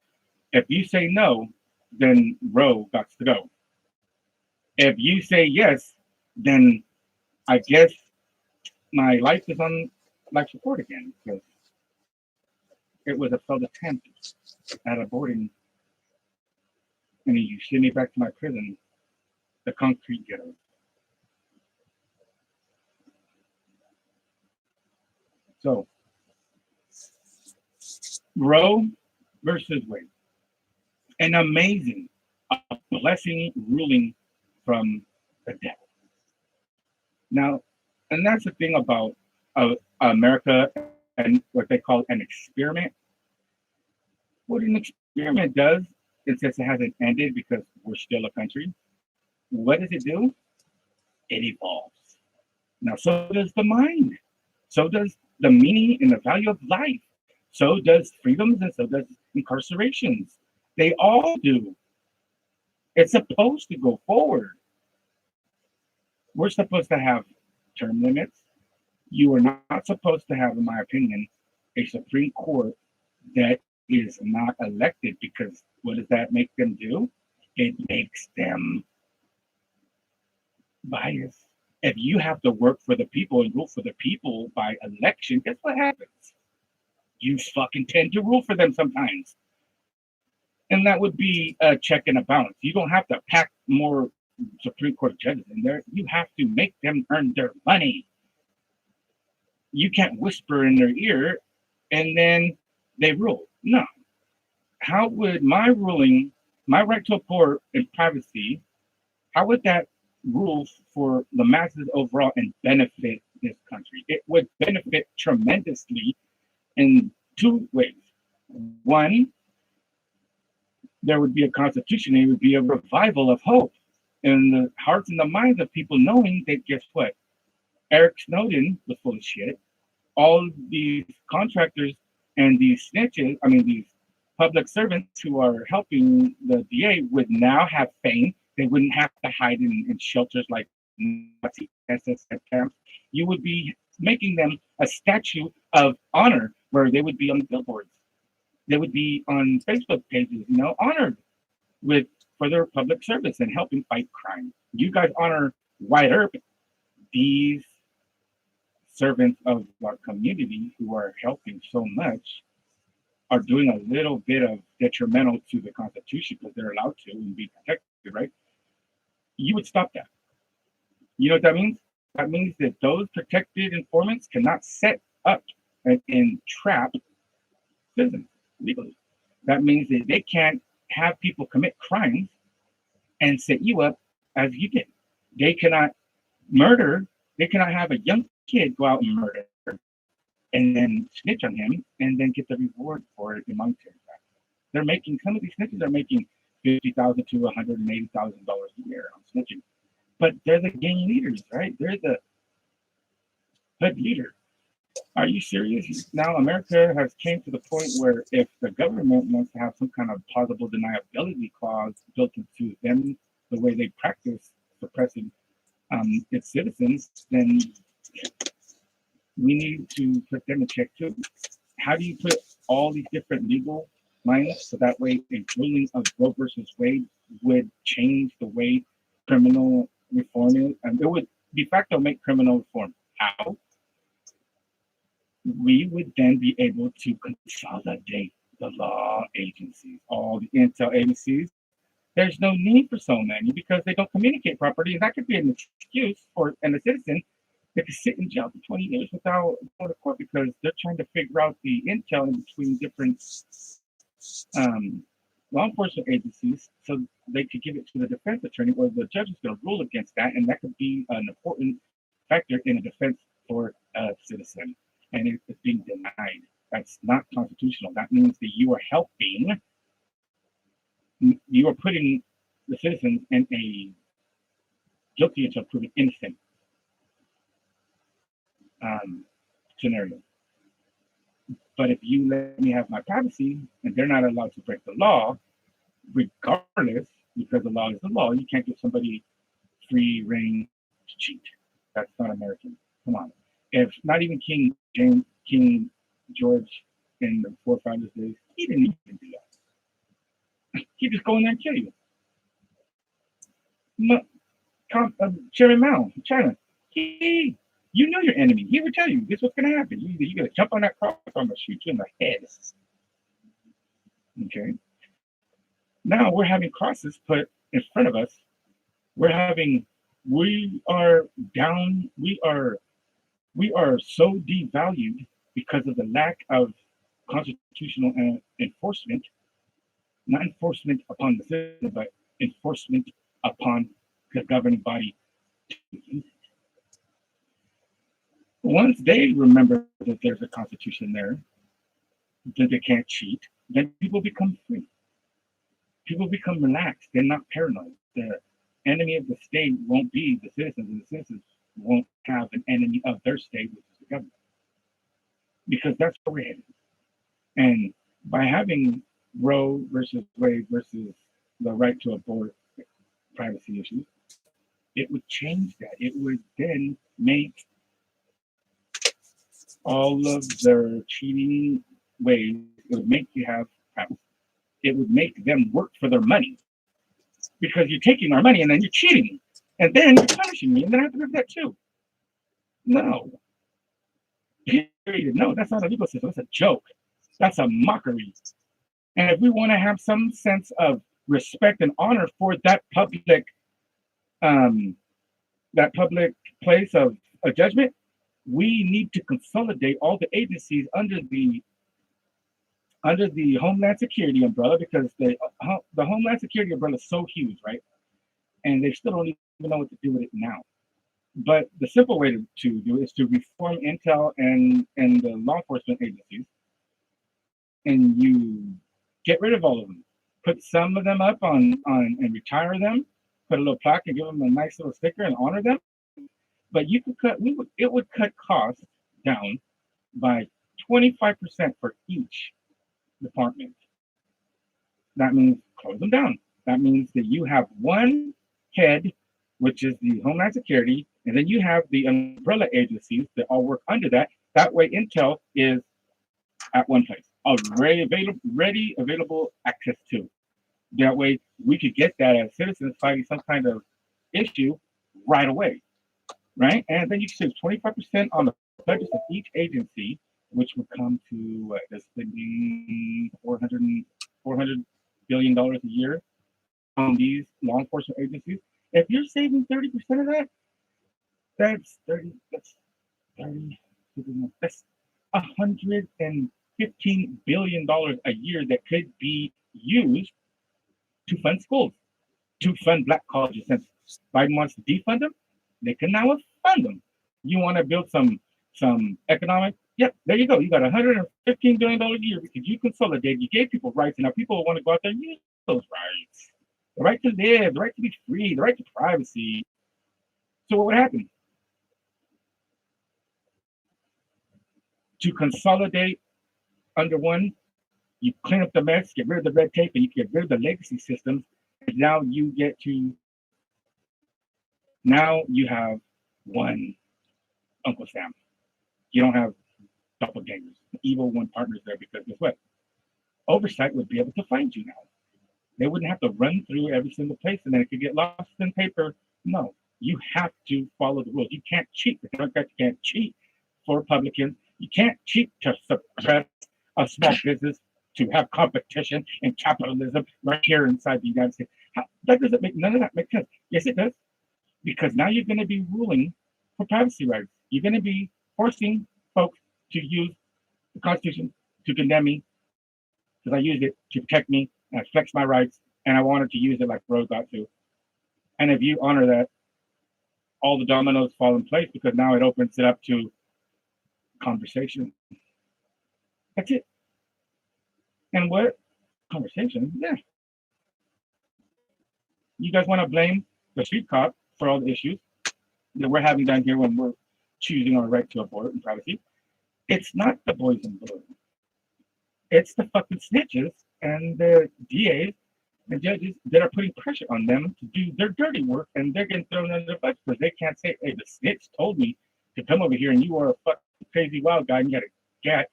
if you say no, then Roe got to go. If you say yes, then I guess my life is on life support again because it was a failed attempt at aborting, and you send me back to my prison, the concrete ghetto. So, Roe versus Wade, an amazing, a blessing ruling from the devil. Now, and that's the thing about America and what they call an experiment. What an experiment does, it says it hasn't ended because we're still a country. What does it do? It evolves. Now, so does the mind. So does the meaning and the value of life. So does freedoms and so does incarcerations. They all do. It's supposed to go forward. We're supposed to have term limits. You are not supposed to have, in my opinion, a Supreme Court that is not elected because what does that make them do? It makes them biased. If you have to work for the people and rule for the people by election, guess what happens? You fucking tend to rule for them sometimes. And that would be a check and a balance. You don't have to pack more Supreme Court judges in there. You have to make them earn their money. You can't whisper in their ear and then they rule. No. How would my ruling, my right to abort in privacy, how would that rule for the masses overall and benefit this country? It would benefit tremendously in two ways. One, there would be a constitution, it would be a revival of hope in the hearts and the minds of people, knowing that guess what? Eric Snowden was full of shit. All these contractors and these snitches, I mean, these public servants who are helping the DA would now have fame. They wouldn't have to hide in shelters like Nazi SS camps. You would be making them a statue of honor where they would be on billboards. They would be on Facebook pages, honored with for their public service and helping fight crime. You guys honor Wyatt Earp, these servants of our community who are helping so much are doing a little bit of detrimental to the Constitution because they're allowed to and be protected, right? You would stop that. You know what that means? That means that those protected informants cannot set up and trap citizens legally. That means that they can't have people commit crimes and set you up as you did. They cannot murder. They cannot have a young kid go out and murder and then snitch on him and then get the reward for it in monetary value. They're making, some of these snitches are making $50,000 to $180,000 a year on snitching. But they're the gang leaders, right? They're the hood leader. Are you serious? Now America has came to the point where if the government wants to have some kind of plausible deniability clause built into them, the way they practice suppressing its citizens, then we need to put them in check too. How do you put all these different legal lines so that way a ruling of Roe versus Wade would change the way criminal reform is? And it would de facto make criminal reform. How? We would then be able to consolidate the law agencies, all the intel agencies. There's no need for so many because they don't communicate properly. And that could be an excuse for a citizen that could sit in jail for 20 years without going to court because they're trying to figure out the intel in between different law enforcement agencies so they could give it to the defense attorney or the judge is going to rule against that. And that could be an important factor in a defense for a citizen. And it's being denied. That's not constitutional. That means that you are helping, you are putting the citizens in a guilty until proven innocent scenario. But if you let me have my privacy and they're not allowed to break the law, regardless, because the law is the law, you can't give somebody free reign to cheat. That's not American. Come on. If not even King George in the forefathers days, he didn't even do that. He'd just go in there and kill you. Chairman Mao, China, you know your enemy. He would tell you this is what's going to happen. You're going to jump on that cross, I'm going to shoot you in the head. Okay. Now we're having crosses put in front of us. We are down. We are so devalued because of the lack of constitutional enforcement, not enforcement upon the citizen, but enforcement upon the governing body. Once they remember that there's a constitution there, that they can't cheat, then people become free. People become relaxed. They're not paranoid. The enemy of the state won't be the citizens, and the citizens won't have an enemy of their state, which is the government. Because that's where we're headed. And by having Roe versus Wade versus the right to abort privacy issues, it would change that. It would then make all of their cheating ways, it would make you have privacy. It would make them work for their money. Because you're taking our money and then you're cheating. And then you're punishing me, and then I have to do that too. No. Period. No, that's not a legal system. That's a joke. That's a mockery. And if we want to have some sense of respect and honor for that public place of a judgment, we need to consolidate all the agencies under the Homeland Security umbrella, because the Homeland Security umbrella is so huge, right? And they still don't even know what to do with it now. But the simple way to do it is to reform intel and the law enforcement agencies and you get rid of all of them. Put some of them up on and retire them. Put a little plaque and give them a nice little sticker and honor them. But you could cut. It would cut costs down by 25% for each department. That means close them down. That means that you have one head, which is the Homeland Security, and then you have the umbrella agencies that all work under that. That way, intel is at one place, already available access to. That way, we could get that as citizens fighting some kind of issue right away, right? And then you save 25% on the budgets of each agency, which would come to they're spending $400 billion a year on these law enforcement agencies. If you're saving 30% of that, that's 30. That's $115 billion a year that could be used to fund schools, to fund black colleges. Since Biden wants to defund them, they can now fund them. You want to build some economic? Yep, there you go. You got $115 billion a year because you consolidated. You gave people rights, and now people want to go out there and use those rights. The right to live, the right to be free, the right to privacy. So what would happen? To consolidate under one, you clean up the mess, get rid of the red tape, and you get rid of the legacy systems. And now you have one Uncle Sam. You don't have doppelgangers, evil one partners there, because guess what? Oversight would be able to find you now. They wouldn't have to run through every single place and then it could get lost in paper. No, you have to follow the rules. You can't cheat. The Democrats can't cheat for Republicans. You can't cheat to suppress a small business, to have competition and capitalism right here inside the United States. That doesn't make none of that make sense. Yes, it does. Because now you're going to be ruling for privacy rights. You're going to be forcing folks to use the Constitution to condemn me because I used it to protect me and I flex my rights and I wanted to use it like Rose got to. And if you honor that, all the dominoes fall in place because now it opens it up to conversation. That's it. And what conversation? Yeah. You guys want to blame the street cop for all the issues that we're having down here when we're choosing our right to abort and privacy? It's not the boys in blue. It's the fucking snitches and the DAs and judges that are putting pressure on them to do their dirty work, and they're getting thrown under the bus because they can't say, hey, the snitch told me to come over here and you are a fucking crazy wild guy and you got a cat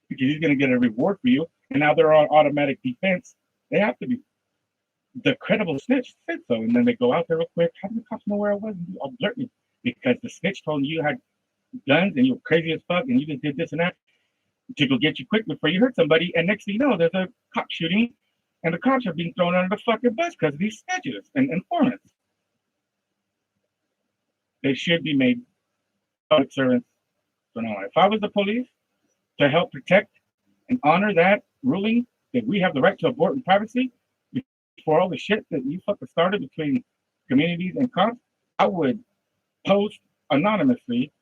because he's going to get a reward for you. And now they're on automatic defense. They have to be. The credible snitch said so, and then they go out there real quick. How do the cops know where I was? And you alert me because the snitch told you had guns and you were crazy as fuck and you just did this and that to go get you quick before you hurt somebody. And next thing you know, there's a cop shooting, and the cops are being thrown under the fucking bus because of these snitches and informants. They should be made public servants from now on. If I was the police, to help protect and honor that ruling that we have the right to abort in privacy for all the shit that you fucking started between communities and cops, I would post anonymously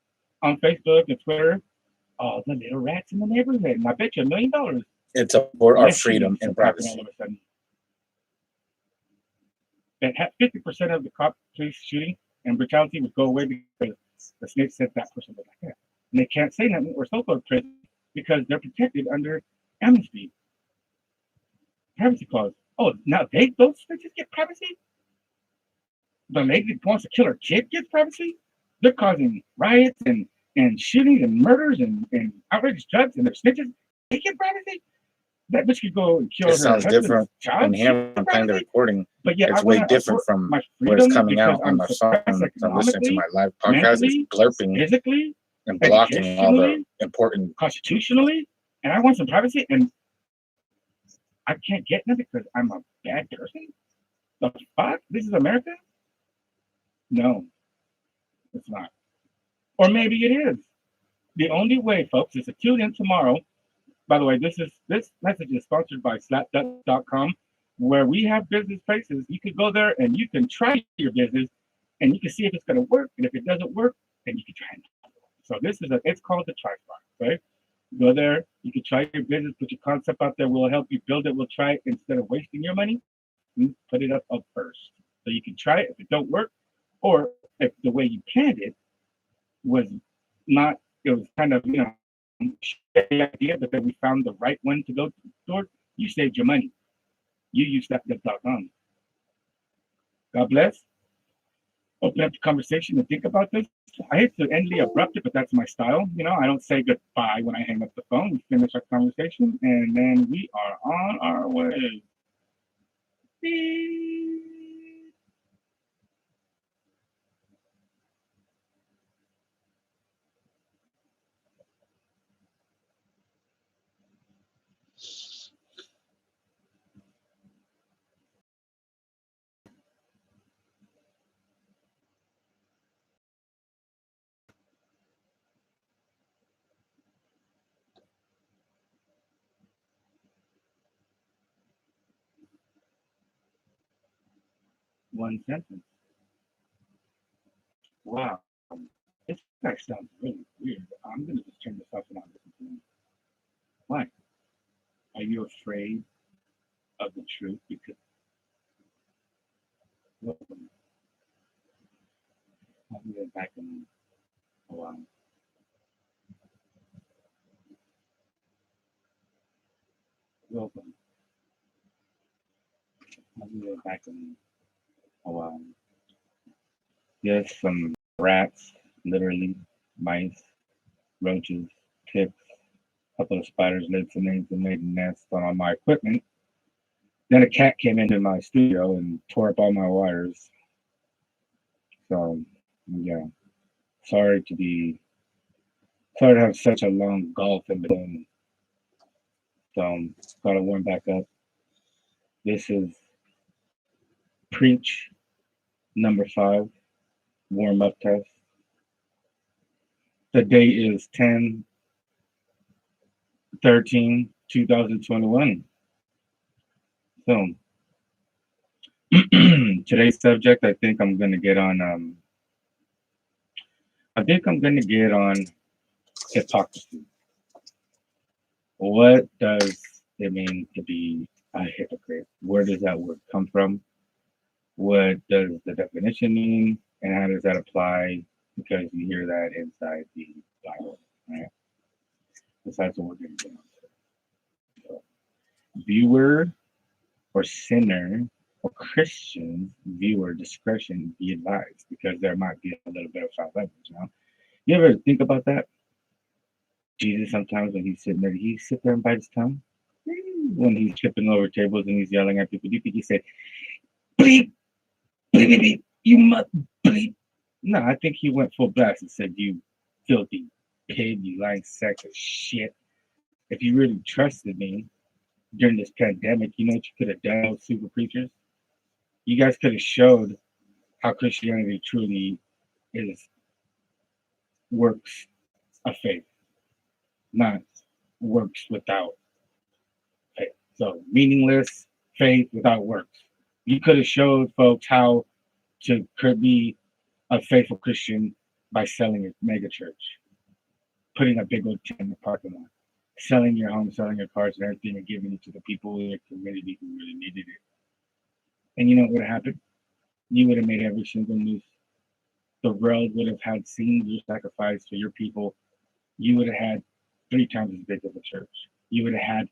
on Facebook and Twitter all the little rats in the neighborhood. And I bet you $1 million. It's for our freedom and privacy. All of a sudden. That 50% of the cop police shooting and brutality would go away because the snitch said that person was like that. And they can't say nothing or so go to prison because they're protected under amnesty. Privacy clause. Oh, now those snitches get privacy? The lady that wants to kill her kid gets privacy? They're causing riots and shootings and murders and outrageous drugs and they're snitches. They get privacy? That bitch could go and kill her sounds different child. in here. I'm playing the recording. But yeah, it's way different from what's coming out on my phone. I'm listening to my live podcast. It's blurping physically, and blocking all the important constitutionally. And I want some privacy, and I can't get nothing because I'm a bad person. The fuck? This is America? No, it's not. Or maybe it is. The only way, folks, is to tune in tomorrow. By the way, this message is sponsored by slapduck.com, where we have business places. You can go there and you can try your business and you can see if it's going to work. And if it doesn't work, then you can try it. So it's called the Try Spot, right? Go there. You can try your business, put your concept out there. We'll help you build it. We'll try it instead of wasting your money. We put it up first, so you can try it. If it don't work, or if the way you planned it was not, it was kind of the idea, but then we found the right one to go toward. You saved your money. You used that.com. God bless. Open up the conversation and think about this. I hate to endly abrupt it, but that's my style. I don't say goodbye when I hang up the phone. We finish our conversation and then we are on our way. Beep. 1 sentence. Wow. This guy sounds really weird. I'm gonna just turn this off and not listen to him. Why? Are you afraid of the truth? Because well, I'll be back in a while. Welcome. I'll be back in a while. Yes, some rats, literally, mice, roaches, ticks, a couple of spiders laid some eggs and made a nest on all my equipment. Then a cat came into my studio and tore up all my wires. So, yeah, sorry sorry to have such a long gulf in between. So, gotta warm back up. This is Preach number 5, warm up test. The date is 10/13/2021. So, today's subject, I think I'm gonna get on. I think I'm gonna get on hypocrisy. What does it mean to be a hypocrite? Where does that word come from? What does the definition mean, and how does that apply? Because you hear that inside the Bible, right? Besides what we're gonna get on. So, viewer or sinner or Christian viewer discretion be advised, because there might be a little bit of foul language. You ever think about that? Jesus, sometimes when he's sitting there, he sit there and bite his tongue when he's tripping over tables and he's yelling at people. Do you think he said, bleep, bleep, bleep, bleep, you must bleep? No, I think he went full blast and said, you filthy pig, you lying sack of shit. If you really trusted me during this pandemic, you know what you could have done with super preachers? You guys could have showed how Christianity truly is works of faith, not works without faith. So meaningless faith without works. You could have showed folks how to could be a faithful Christian by selling a mega church, putting a big old tent in the parking lot, selling your home, selling your cars and everything, and giving it to the people in your community who really needed it. And you know what would have happened? You would have made every single news. The world would have had seen your sacrifice for your people. You would have had 3 times as big of a church. You would have had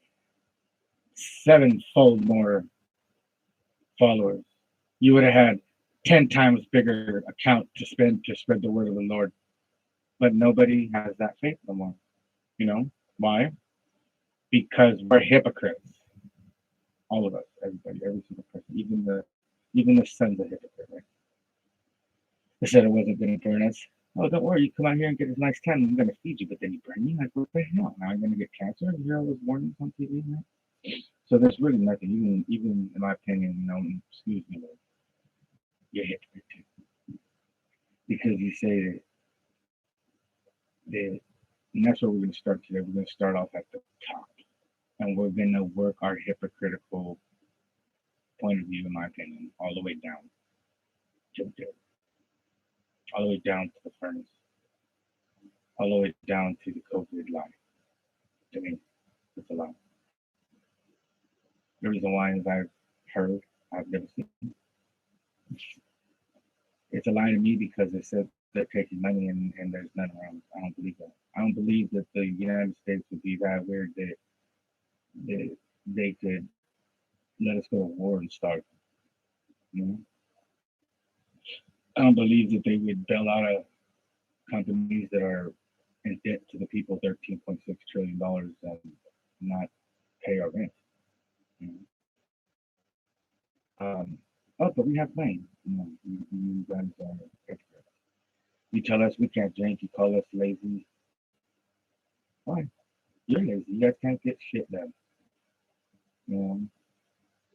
7-fold more followers. You would have had 10 times bigger account to spend to spread the word of the Lord. But nobody has that faith no more. You know why? Because we're hypocrites. All of us, everybody, every single person, even the son's a hypocrite, right? They said it wasn't gonna burn us. Oh, don't worry, you come out here and get a nice tan, I'm gonna feed you, but then you burn me? Like, what the hell? Now I'm gonna get cancer? You hear all those warnings on TV, right? So there's really nothing, even in my opinion, excuse me, Lord, you're hypocrite too. Because you say that, and that's where we're gonna start today. We're gonna start off at the top. And we're gonna work our hypocritical point of view, in my opinion, all the way down to the dirt, all the way down to the furnace, all the way down to the COVID life. To me, it's a lie. The reason why is I've never seen. It's a lie to me because it said they're taking money and there's none around. I don't believe that. I don't believe that the United States would be that weird that they could let us go to war and start. You know? I don't believe that they would bail out companies that are in debt to the people $13.6 trillion and not pay our rent. You know? But we have money. You know, you guys are experts. You tell us we can't drink. You call us lazy. Why? You're lazy. You guys can't get shit done. You know,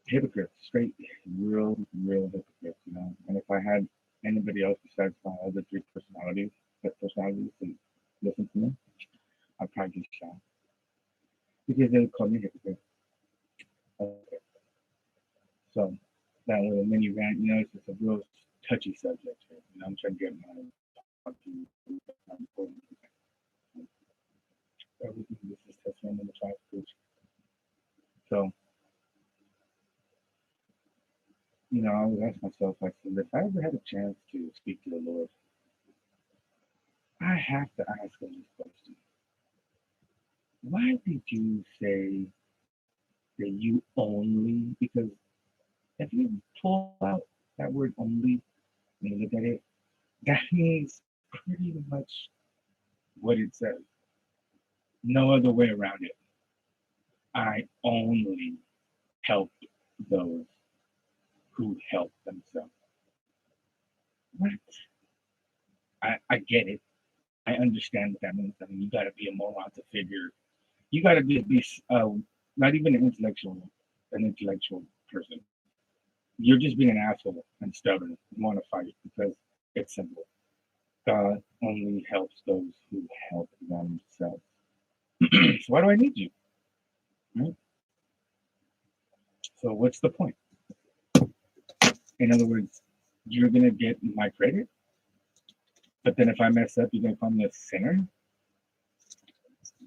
hypocrites, straight, real hypocrites. You know, and if I had anybody else besides my other three personalities to listen to me, I'd probably just shout because they would call me hypocrite. Okay. So that little mini rant, you know, it's just a real touchy subject here. You know, I'm trying to get my everything. This is testimony number 5, coach. So, you know, I would ask myself, I said, if I ever had a chance to speak to the Lord, I have to ask him this question. Why did you say that you only? Because if you pull out that word only and you look at it, that means pretty much what it says. No other way around it. I only help those who help themselves. What? I get it. I understand what that means. I mean, you got to be a moron to figure. You got to be not even an intellectual person. You're just being an asshole and stubborn. You want to fight because it's simple. God only helps those who help themselves. So why do I need you? Right? So what's the point? In other words, you're gonna get my credit, but then if I mess up, you're gonna call me a sinner.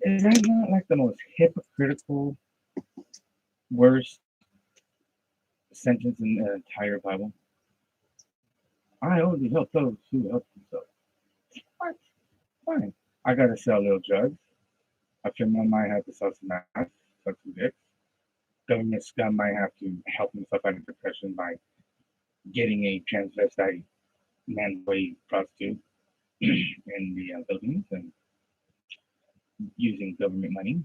Is that not like the most hypocritical, worst sentence in the entire Bible? I only help those who help themselves. What? Fine. I gotta sell little drugs. I feel I might have to sell some ass, suck some dicks. Government scum might have to help himself out of depression by getting a transvestite man-boy prostitute in the Philippines and using government money,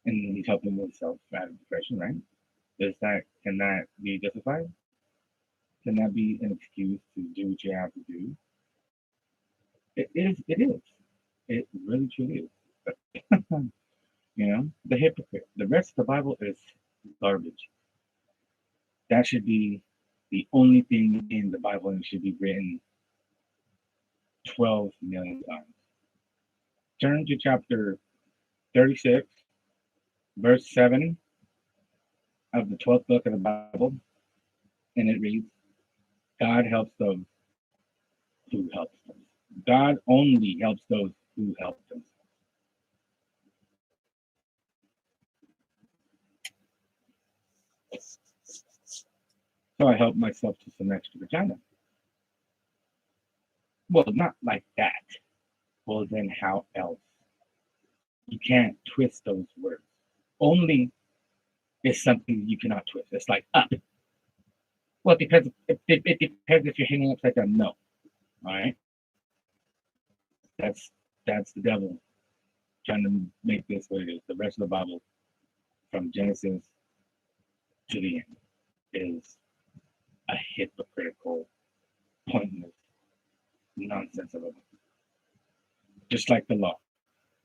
and he's helping himself out of depression, right? Can that be justified? Can that be an excuse to do what you have to do? It is. It is. It really truly is. You know, the hypocrite. The rest of the Bible is garbage. That should be the only thing in the Bible, and it should be written 12 million times. Turn to chapter 36, verse 7 of the 12th book of the Bible, and it reads, God helps those who help them. God only helps those who help them. So I help myself to some extra vagina. Well, not like that. Well, then how else? You can't twist those words. Only is something you cannot twist. It's like up. Well, it depends. It depends if you're hanging upside down. No. All right. That's the devil trying to make this what it is. The rest of the Bible, from Genesis to the end, is a hypocritical, pointless nonsense of a book. Just like the law.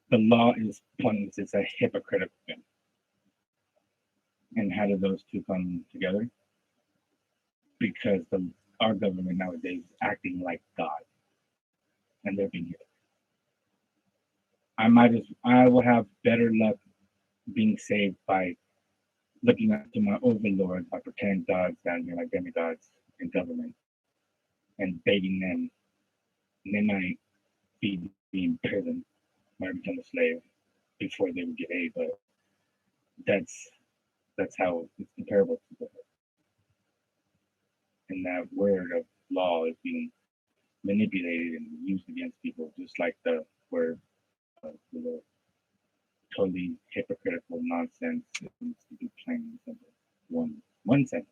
The law is pointless. It's a hypocritical thing. And how do those two come together? Because our government nowadays is acting like God, and they're being hypocrites. I will have better luck being saved by looking up to my overlord by pretending gods down here like demigods in government and begging them, and they might be in prison, might become a slave, before they would get A, but that's how it's comparable to that. And that word of law is being manipulated and used against people, just like the word the totally hypocritical nonsense that needs to be plain and simple. One sentence.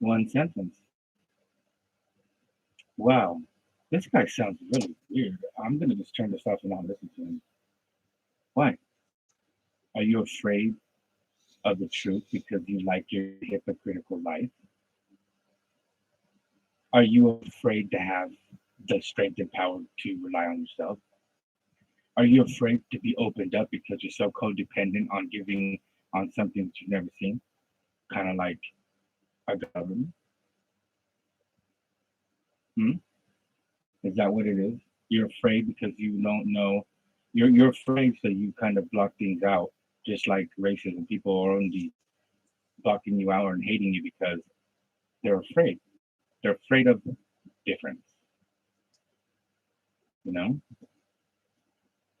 One sentence. Wow, this guy sounds really weird. I'm gonna just turn this off and not listen to him. Why? Are you afraid of the truth because you like your hypocritical life? Are you afraid to have the strength and power to rely on yourself? Are you afraid to be opened up because you're so codependent on giving on something that you've never seen? Kind of like a government? Hmm? Is that what it is? You're afraid because you don't know. You're afraid, so you kind of block things out, just like racism. People are only blocking you out and hating you because they're afraid. They're afraid of difference, you know?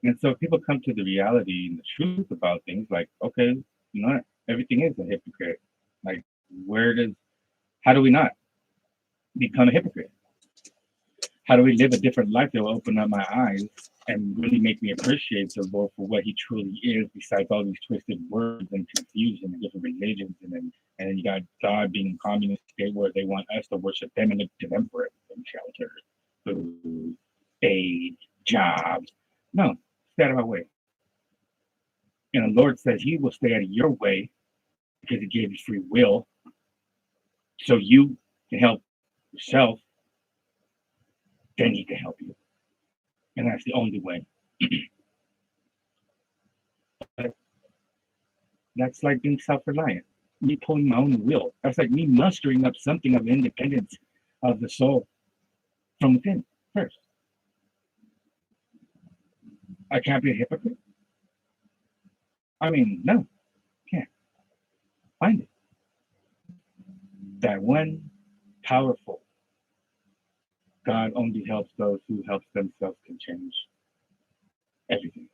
And so people come to the reality and the truth about things like, okay, you know what? Everything is a hypocrite. Like, how do we not become a hypocrite? How do we live a different life that will open up my eyes and really make me appreciate the Lord for what He truly is, besides all these twisted words and confusion and different religions, and then you got God being a communist state where they want us to worship them and look to them for everything, shelter, food, aid, jobs. No, stay out of our way. And the Lord says He will stay out of your way because He gave you free will, so you can help yourself. Then He can help you, and that's the only way. That's like being self-reliant. Me pulling my own will. That's like me mustering up something of independence of the soul from within first. I can't be a hypocrite. I mean, no, can't. Find it. That one powerful God only helps those who helps themselves can change everything.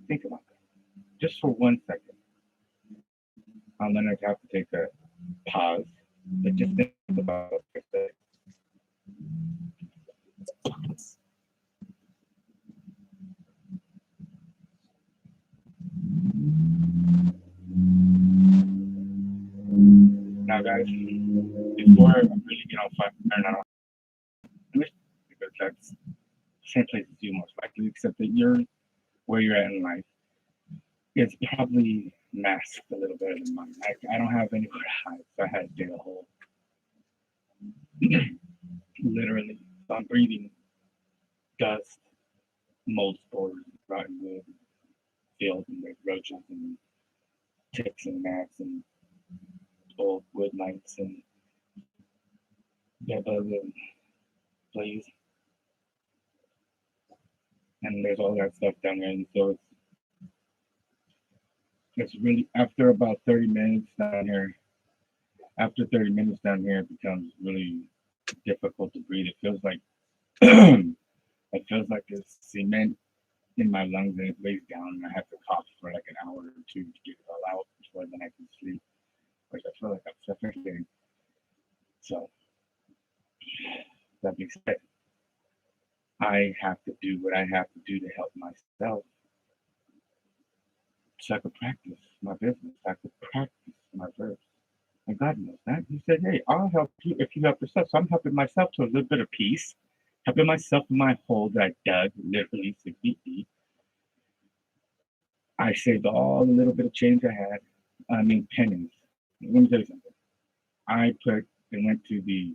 Think about that. Just for 1 second. I'm gonna have to take a pause, but just think about it for a second. Now, guys, before I really get on fire, I don't because that's the same place as you most likely, except that you're where you're at in life. It's probably masked a little better than mine. I don't have anywhere to hide, so I had to dig a hole. Literally. So I'm breathing dust, mold spores, rotten wood, fields, and there's roaches and ticks and gnats and old wood lights and bedbugs and fleas. And there's all that stuff down there. And so it's really, after about 30 minutes down here, it becomes really difficult to breathe. It feels like there's cement in my lungs and it weighs down and I have to cough for like an hour or two to get it all out before then I can sleep. Which I feel like I'm suffocating. So that being said, I have to do what I have to do to help myself. So I could practice my business. I could practice my verse. And God knows that. He said, hey, I'll help you if you help yourself. So I'm helping myself to a little bit of peace, helping myself in my hole that I dug literally 6 feet deep. I saved all the little bit of change I had. I mean, pennies. Let me tell you something. I put and went to the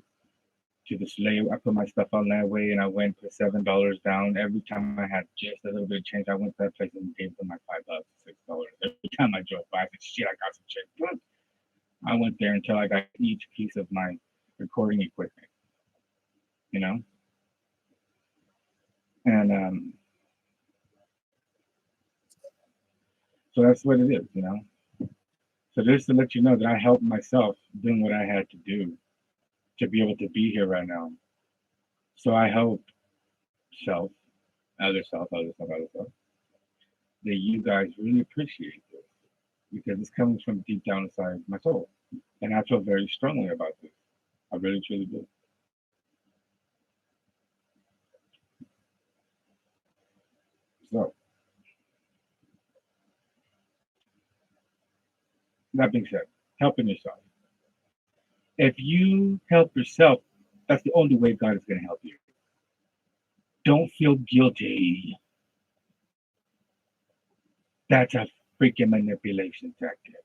to the slave. I put my stuff on that way, and I went put $7 down. Every time I had just a little bit of change, I went to that place and gave them my $5, $6. Every time I drove by, I said, "Shit, I got some change." I went there until I got each piece of my recording equipment, you know, and so that's what it is, you know. So just to let you know that I helped myself doing what I had to do to be able to be here right now. So I hope self, other self, that you guys really appreciate this because it's coming from deep down inside my soul. And I feel very strongly about this. I really, truly do. So, that being said, helping yourself. If you help yourself, that's the only way God is going to help you. Don't feel guilty. That's a freaking manipulation tactic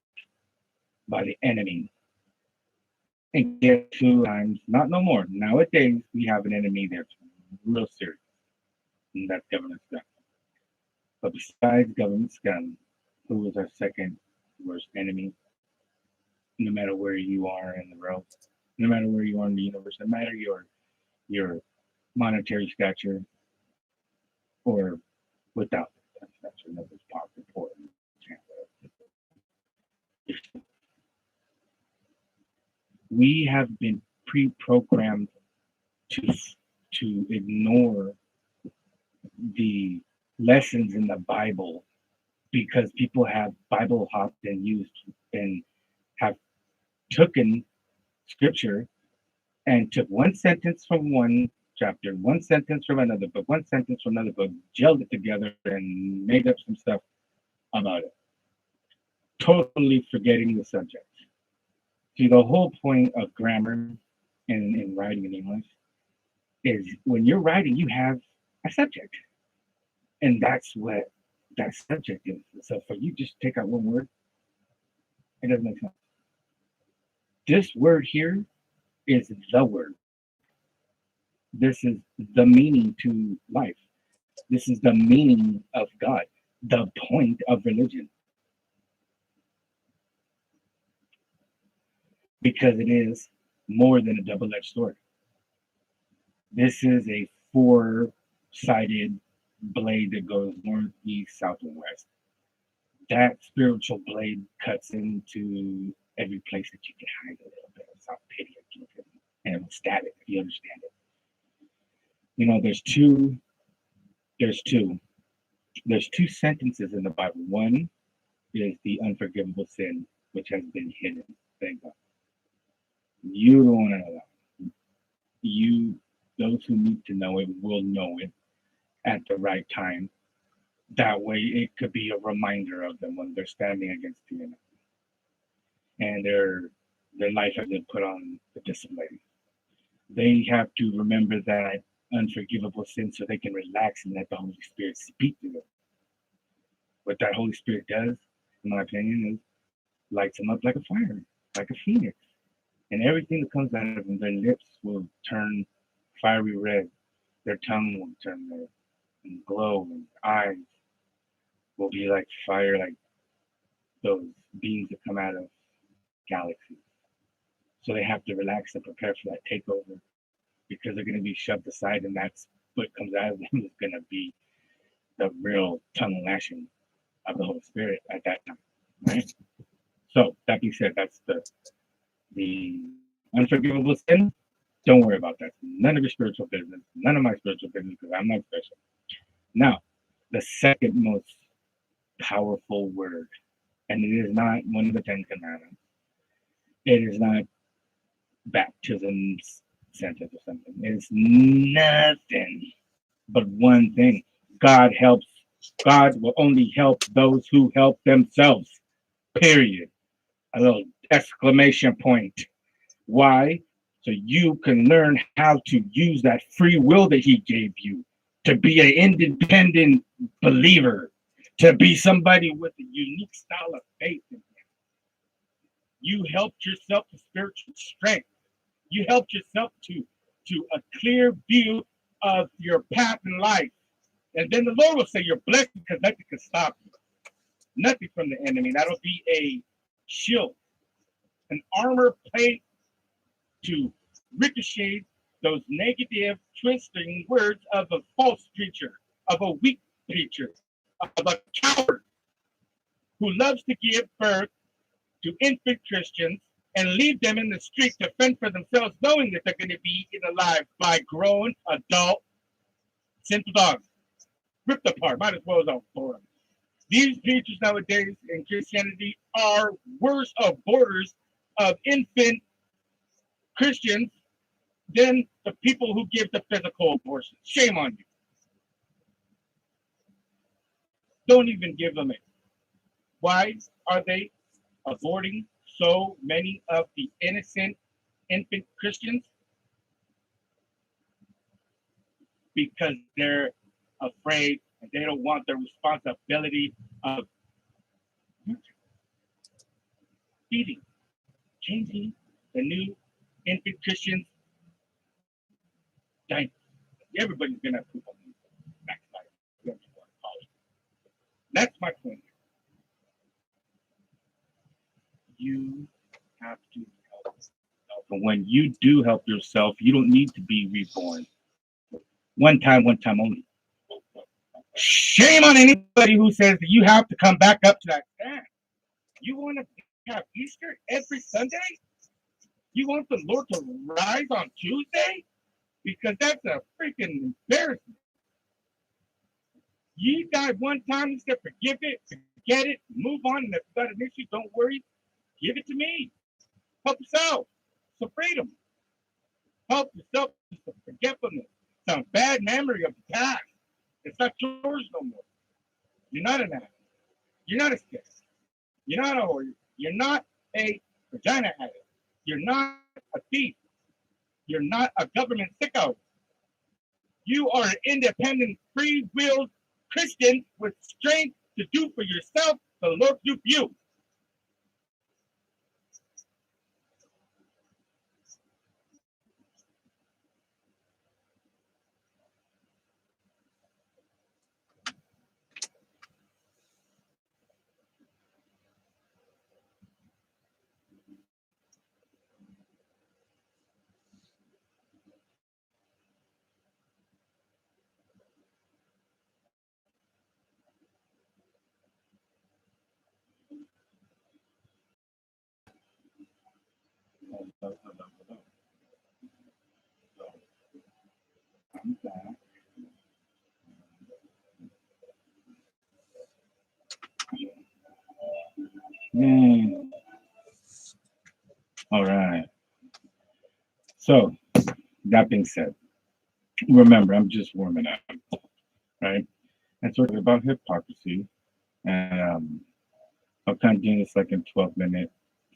by the enemy. And get 2 times, not no more. Nowadays, we have an enemy that's real serious, and that's government scum. But besides government scum, who is our second worst enemy? No matter where you are in the world, no matter where you are in the universe, no matter your monetary stature or without that stature, nobody's pocket poor. We have been pre-programmed to ignore the lessons in the Bible because people have Bible hopped and used and have taken scripture and took one sentence from one chapter, one sentence from another book, one sentence from another book, gelled it together and made up some stuff about it, totally forgetting the subject. See, the whole point of grammar in writing in English is when you're writing, you have a subject. And that's what that subject is. So for you just take out one word, it doesn't make sense. This word here is the word. This is the meaning to life. This is the meaning of God, the point of religion. Because it is more than a double-edged sword. This is a four-sided blade that goes north, east, south, and west. That spiritual blade cuts into every place that you can hide a little bit of self-pity and it will stab it if you understand it. You know, there's two sentences in the Bible. One is the unforgivable sin, which has been hidden. Thank God. You don't want to know that. Those who need to know it will know it at the right time. That way, it could be a reminder of them when they're standing against the enemy, and their life has been put on the display. They have to remember that unforgivable sin so they can relax and let the Holy Spirit speak to them. What that Holy Spirit does, in my opinion, is lights them up like a fire, like a phoenix. And everything that comes out of them, their lips will turn fiery red, their tongue will turn red and glow, and eyes will be like fire, like those beams that come out of galaxies. So they have to relax and prepare for that takeover because they're going to be shoved aside, and that's what comes out of them is going to be the real tongue lashing of the Holy Spirit at that time, right? So that being said, that's the unforgivable sin. Don't worry about that. None of your spiritual business. None of my spiritual business because I'm not special. Now, the second most powerful word, and it is not one of the 10 Commandments. It is not baptism's sentence or something. It's nothing but one thing. God will only help those who help themselves. Period. A little exclamation point. Why? So you can learn how to use that free will that he gave you to be an independent believer, to be somebody with a unique style of faith in him. You helped yourself to spiritual strength. You helped yourself to to a clear view of your path in life. And then the Lord will say you're blessed because nothing can stop you. Nothing from the enemy. That'll be a shield, an armor plate to ricochet those negative, twisting words of a false preacher, of a weak preacher, of a coward who loves to give birth to infant Christians and leave them in the street to fend for themselves, knowing that they're going to be eaten alive by grown, adult, sinful dogs. Ripped apart. Might as well as all for them. These preachers nowadays in Christianity are worse aborters of infant Christians than the people who give the physical abortion. Shame on you. Don't even give them it. Why are they aborting so many of the innocent infant Christians? Because they're afraid and they don't want the responsibility of feeding, changing the new infant Christians. Everybody's gonna poop on them. That's my point. You have to help yourself. And when you do help yourself, you don't need to be reborn. One time only. Shame on anybody who says that you have to come back up to that stand. You want to have Easter every Sunday? You want the Lord to rise on Tuesday? Because that's a freaking embarrassment. You died one time, you said forgive it, forget it, move on, and if you got an issue, don't worry. Give it to me. Help yourself. It's a freedom. Help yourself. It's a forgetfulness. It's a bad memory of the past. It's not yours no more. You're not an addict. You're not a stick. You're not a whore. You're not a vagina addict. You're not a thief. You're not a government sicko. You are an independent, free-willed Christian with strength to do for yourself, the Lord do for you. I'm back. All right. So, that being said, remember, I'm just warming up, right? And so, about hypocrisy. And I'm kind of doing this like in 12-minute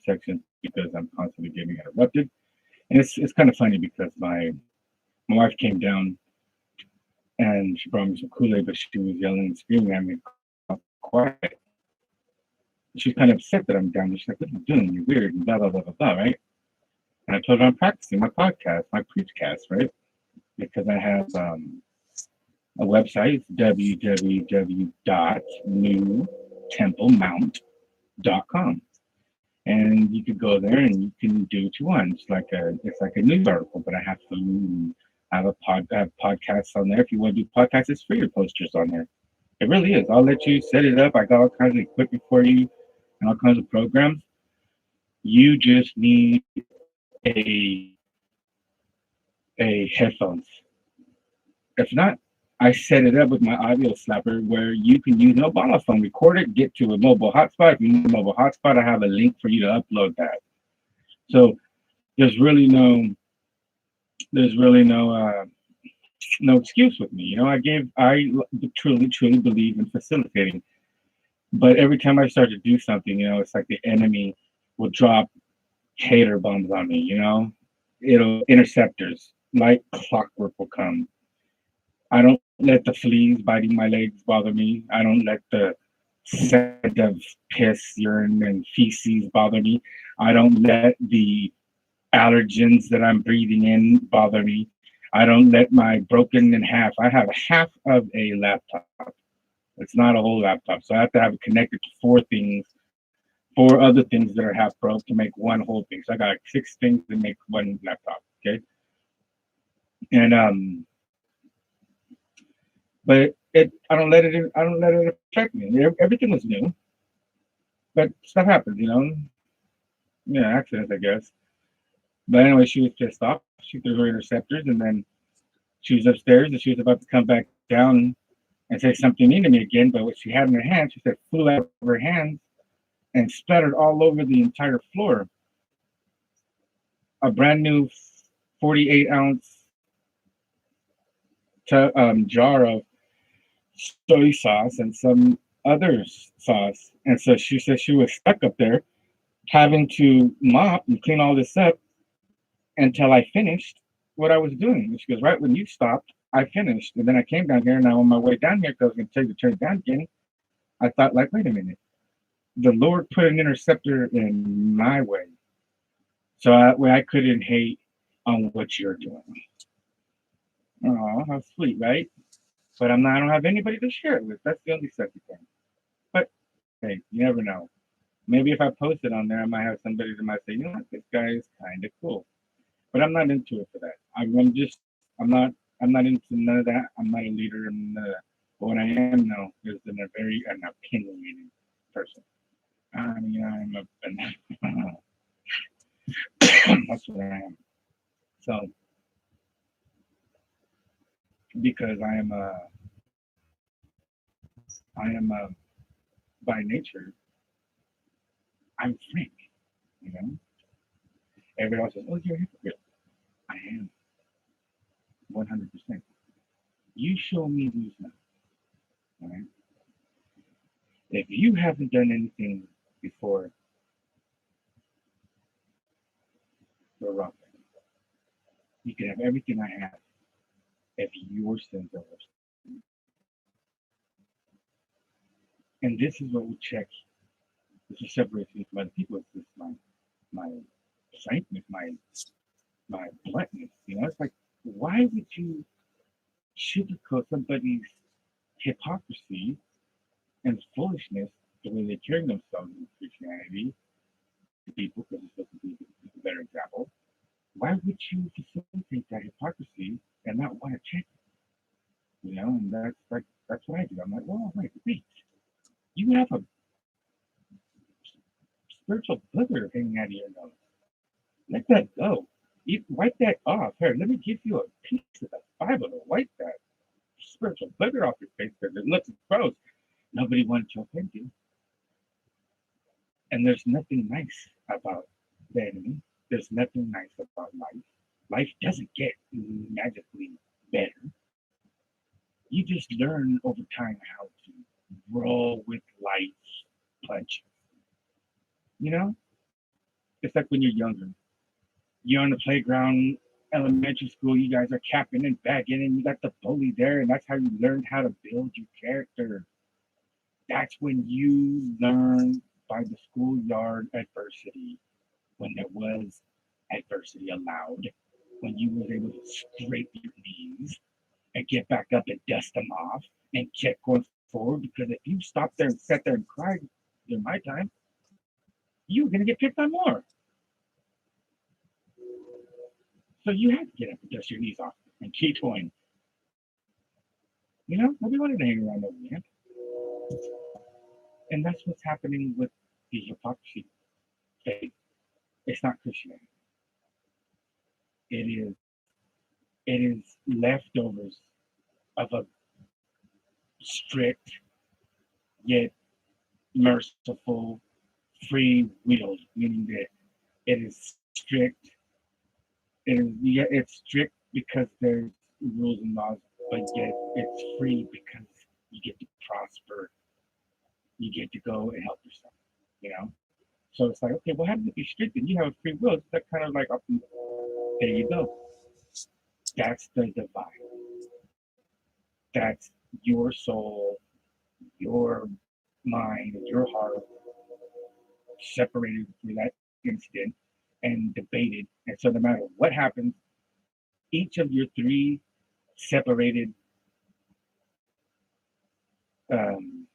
sections because I'm constantly getting interrupted. And it's kind of funny because my wife came down and she brought me some Kool-Aid, but she was yelling and screaming at me, quiet. She's kind of upset that I'm down there. She's like, what are you doing? You're weird and blah, blah, blah, blah, blah, right? And I told her I'm practicing my podcast, my preachcast, right? Because I have a website, www.newtemplemount.com. And you could go there and you can do what you want. It's like a news article, but I have to have podcasts on there. If you want to do podcasts, it's free to post yours on there. It really is. I'll let you set it up. I got all kinds of equipment for you and all kinds of programs. You just need a headphones. If not, I set it up with my audio slapper where you can use an Obama phone, record it, get to a mobile hotspot. If you need a mobile hotspot, I have a link for you to upload that. So there's really no excuse with me. You know, I truly believe in facilitating. But every time I start to do something, you know, it's like the enemy will drop hater bombs on me, you know? Interceptors, like clockwork will come. I don't let the fleas biting my legs bother me. I don't let the scent of piss, urine, and feces bother me. I don't let the allergens that I'm breathing in bother me. I don't let my broken in half. I have half of a laptop. It's not a whole laptop. So I have to have it connected to four other things that are half broke to make one whole thing. So I got 6 things to make one laptop. Okay. And but I don't let it affect me. Everything was new. But stuff happens, Yeah, accidents, I guess. But anyway, she was pissed off. She threw her interceptors, and then she was upstairs, and she was about to come back down and say something mean to me again. But what she had in her hand, she said, flew out of her hands and splattered all over the entire floor. A brand new 48-ounce jar of soy sauce and some other sauce. And so she said she was stuck up there having to mop and clean all this up until I finished what I was doing. And she goes, right when you stopped, I finished. And then I came down here, and now on my way down here, because I was going to take the train down again, I thought, like, wait a minute. The Lord put an interceptor in my way. So I couldn't hate on what you're doing. Oh, how sweet, right? But I don't have anybody to share it with. That's the only sucky thing. But hey, you never know. Maybe if I post it on there, I might have somebody that might say, you know what, this guy is kind of cool. But I'm not into it for that. I'm not into none of that. I'm not a leader in none of that. But what I am now is an opinionated person. I mean, that's what I am. So because I am by nature, I'm frank. You know, everybody else says, "Oh, you're a hypocrite." I am 100%. You show me who's not. All right. If you haven't done anything before, you're wrong. You can have everything I have if your sins are worse. And this is what we check. This is separates me from other people. It's just my frankness, my bluntness. It's like, why would you sugarcoat somebody's hypocrisy and foolishness the way they carry themselves in Christianity to people, because it's supposed to be a better example? Why would you facilitate that hypocrisy and not want to check it? And that's what I do. I'm like, well, wait. You have a spiritual booger hanging out of your nose. Let that go. You wipe that off. Here, let me give you a piece of the Bible to wipe that spiritual booger off your face because it looks gross. Nobody wanted to offend you. And there's nothing nice about the enemy. There's nothing nice about life. Life doesn't get magically better. You just learn over time how to roll with life's punches. It's like when you're younger. You're on the playground, elementary school, you guys are capping and bagging, and you got the bully there, and that's how you learn how to build your character. That's when you learn by the schoolyard adversity, when there was adversity allowed, when you were able to scrape your knees and get back up and dust them off and keep going forward. Because if you stop there and sat there and cried in my time, you were going to get picked on more. So you had to get up and dust your knees off and keep going. Nobody wanted to hang around over there. And that's what's happening with the hypocrisy faith. It's not Christianity. It is leftovers of a strict yet merciful free will, meaning that it is strict. It's strict because there's rules and laws, but yet it's free because you get to prosper. You get to go and help yourself. So it's like, okay, what happens if you're strict and you have a free will? It's that kind of like, there you go. That's the divide. That's your soul, your mind, your heart separated through that instant and debated. And so no matter what happens, each of your three separated um,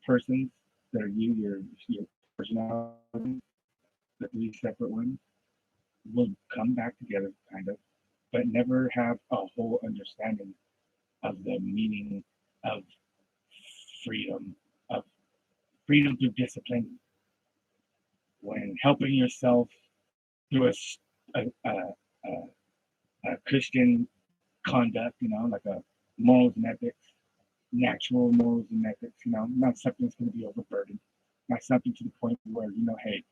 persons that are your personality, the three separate ones, will come back together, kind of, but never have a whole understanding of the meaning of freedom, of freedom through discipline, when helping yourself through a Christian conduct, like a morals and ethics, natural morals and ethics, not something that's going to be overburdened, not something to the point where, hey,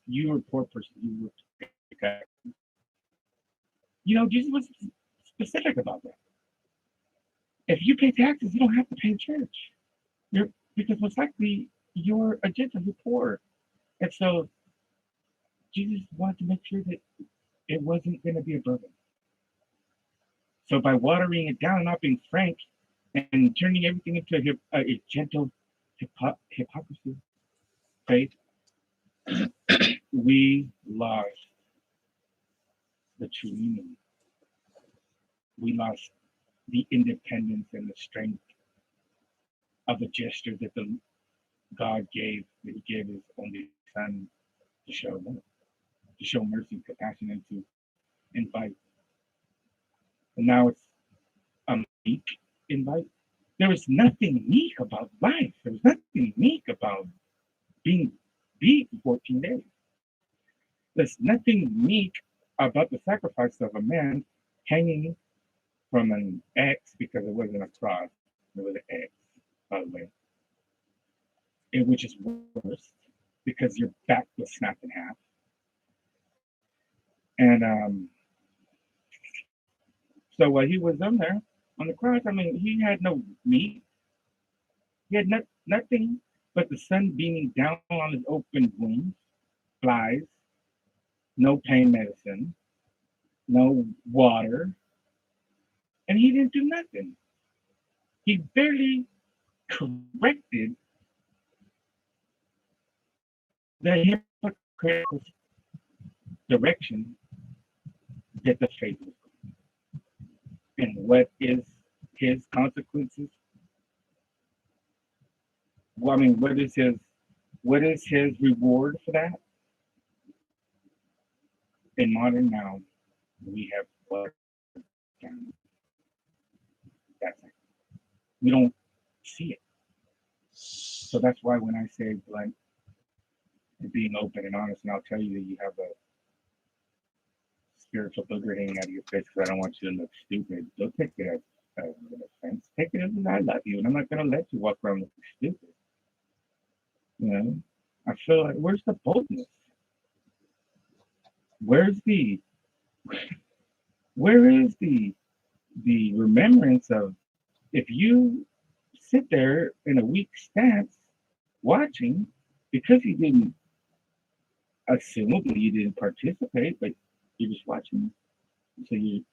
you're a poor person, you were, Jesus was specific about that. If you pay taxes, you don't have to pay church. Because most likely you're a Gentile, you're poor. And so Jesus wanted to make sure that it wasn't going to be a burden. So by watering it down, not being frank, and turning everything into a gentle hypocrisy, faith, we lost the true meaning. We lost the independence and the strength of the gesture that God gave, that He gave His only Son to show love, to show mercy, compassion, and to invite. And now it's a meek invite. There was nothing meek about life. There was nothing meek about being beat for 14 days. There's nothing meek about the sacrifice of a man hanging from an X, because it wasn't a cross, it was an X, by the way. Which is worse because your back was snapped in half. And so while he was on there on the cross, he had no meat. He had nothing but the sun beaming down on his open wounds, flies, no pain medicine, no water, and he didn't do nothing. He barely corrected the hypocritical direction that the faith was going. And what is his consequences? Well, what is his reward for that? In modern now, we have watered down. That's it. We don't see it. So that's why when I say blunt and being open and honest, and I'll tell you that you have a spiritual booger hanging out of your face because I don't want you to look stupid. Don't take it as an offense. Take it as I love you, and I'm not going to let you walk around looking stupid. I feel like, where's the boldness? Where is the remembrance of, if you sit there in a weak stance watching, because you didn't, assumably you didn't participate, but you're just watching, so you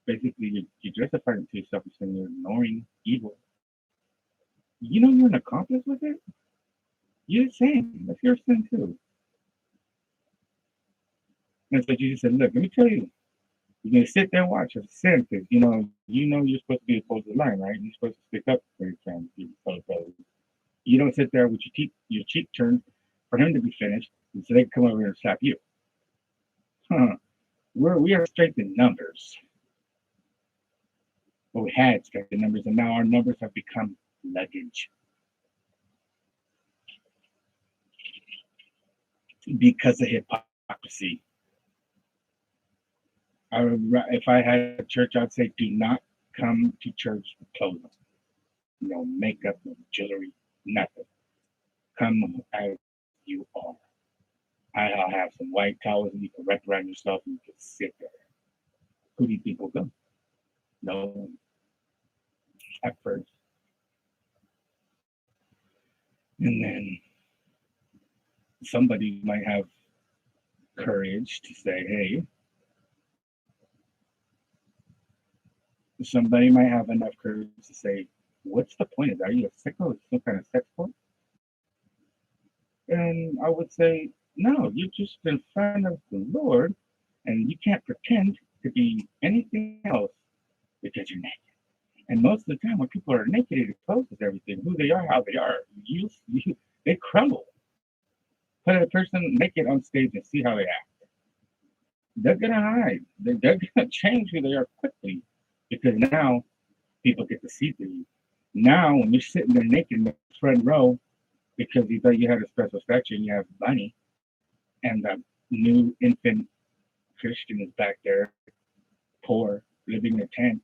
basically you're justifying to yourself and you're ignoring evil. You're an accomplice with it. You're the same. That's your sin too. And so Jesus said, look, let me tell you, you're going to sit there and watch your sin, because you're supposed to be opposed to the line, right? You're supposed to stick up for your friends, your fellow brothers. You don't sit there with your cheek turned for him to be finished, and so they can come over here and slap you. We are strength in numbers. But we had strength in numbers, and now our numbers have become luggage. Because of hypocrisy. If I had a church, I'd say, do not come to church with clothes on. No makeup, no jewelry, nothing. Come as you are. I'll have some white towels and you can wrap around yourself and you can sit there. Who do you think will go? No one. At first. And then somebody might have courage to say, hey, somebody might have enough courage to say, what's the point of that? Are you a sicko? Some kind of sex cult? And I would say, no, you're just in front of the Lord And you can't pretend to be anything else because you're naked. And most of the time, when people are naked, it exposes everything, who they are, how they are. They crumble. Put a person naked on stage and see how they act. They're gonna hide. They're gonna change who they are quickly because now people get to see through you. Now, when you're sitting there naked in the front row because you thought you had a special stature and you have money, and the new infant Christian is back there, poor, living in a tent,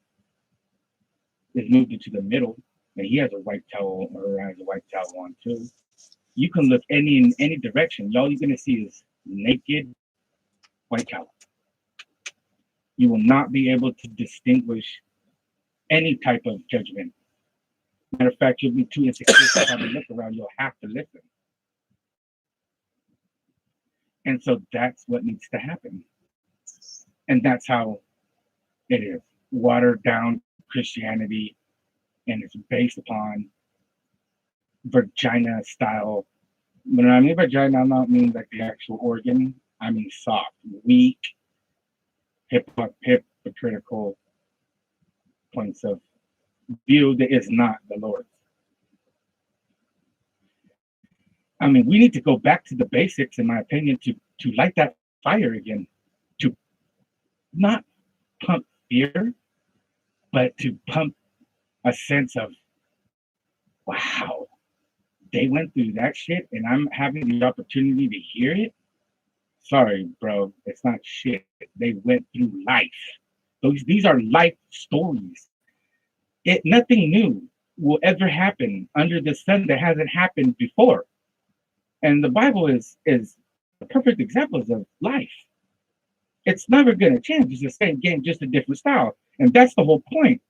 is moved into the middle, and he has a white towel or has a white towel on too. You can look in any direction. All you're gonna see is naked white towel. You will not be able to distinguish any type of judgment. Matter of fact, you'll be too insecure to have a look around. You'll have to listen. And so that's what needs to happen. And that's how it is. Watered down Christianity, and it's based upon vagina style. When I mean vagina, I'm not mean like the actual organ. I mean soft, weak, hypocritical points of view that is not the Lord's. I mean, we need to go back to the basics, in my opinion, to light that fire again, to not pump fear, but to pump a sense of, wow, they went through that shit and I'm having the opportunity to hear it. Sorry, bro, it's not shit. They went through life. These are life stories. Nothing new will ever happen under the sun that hasn't happened before. And the Bible is the perfect examples of life. It's never going to change. It's the same game, just a different style. And that's the whole point.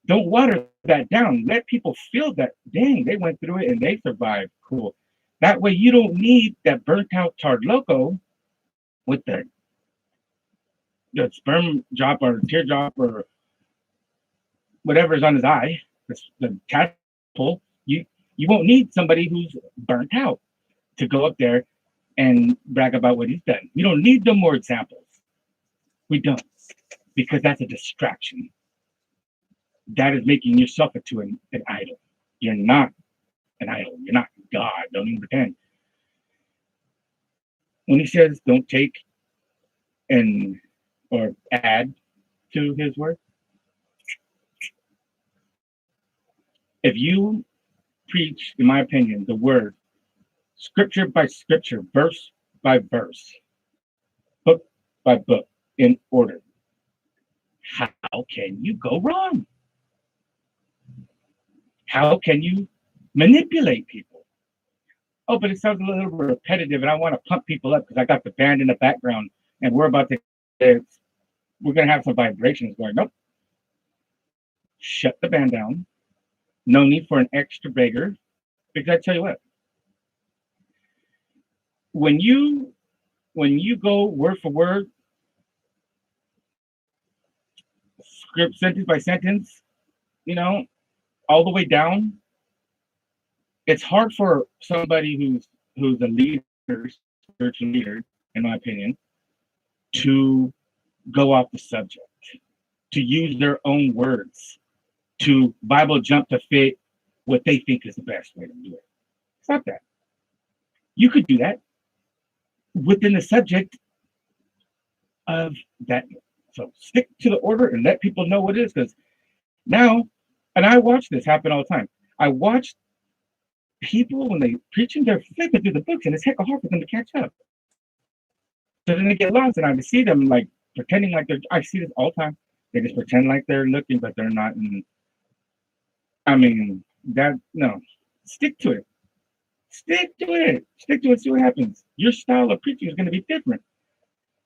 Don't water that down. Let people feel that, dang, they went through it and they survived. Cool. That way you don't need that burnt out tarred loco with the sperm drop or tear drop or whatever is on his eye, the tadpole. You won't need somebody who's burnt out to go up there and brag about what he's done. We don't need no more examples. We don't, because that's a distraction. That is making yourself into an idol. You're not an idol. You're not God. Don't even pretend. When he says don't take or add to his word, if you preach, in my opinion, the word scripture by scripture, verse by verse, book by book, in order, how can you go wrong? How can you manipulate people? Oh, but it sounds a little repetitive, and I want to pump people up because I got the band in the background, and we're going to have some vibrations going. Nope. Shut the band down. No need for an extra beggar, because I tell you what, when you go word for word, script sentence by sentence, all the way down, it's hard for somebody who's a leader, spiritual leader, in my opinion, to go off the subject, to use their own words, to Bible jump to fit what they think is the best way to do it. Stop that. You could do that within the subject of that. So stick to the order and let people know what it is, because now, and I watch this happen all the time. I watch people when they preaching, they're flipping through the books, and it's heck of hard for them to catch up. So then they get lost, and I see them like pretending like I see this all the time. They just pretend like they're looking, but they're not. And no, stick to it. Stick to it. Stick to it. See what happens. Your style of preaching is going to be different.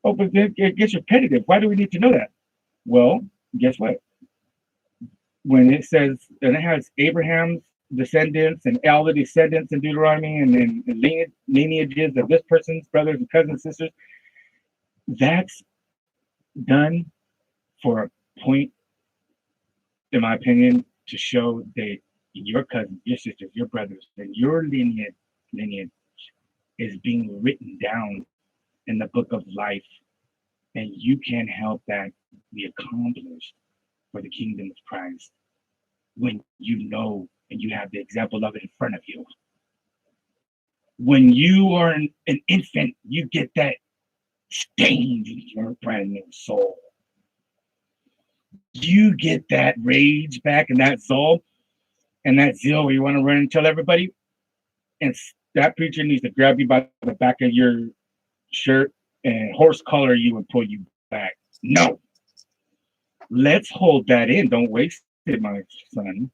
Oh, but then it gets repetitive. Why do we need to know that? Well, guess what? When it says, and it has Abraham's descendants and all the descendants in Deuteronomy and lineages of this person's brothers and cousins, sisters, that's done for a point, in my opinion, to show that your cousins, your sisters, your brothers, that your lineage is being written down in the book of life And you can help that be accomplished for the kingdom of Christ when you know and you have the example of it in front of you. When you are an infant, you get that stained in your brand new soul. You get that rage back and that soul and that zeal where you want to run and tell everybody. And that preacher needs to grab you by the back of your shirt and horse collar you and pull you back. No, let's hold that in. Don't waste it, my son.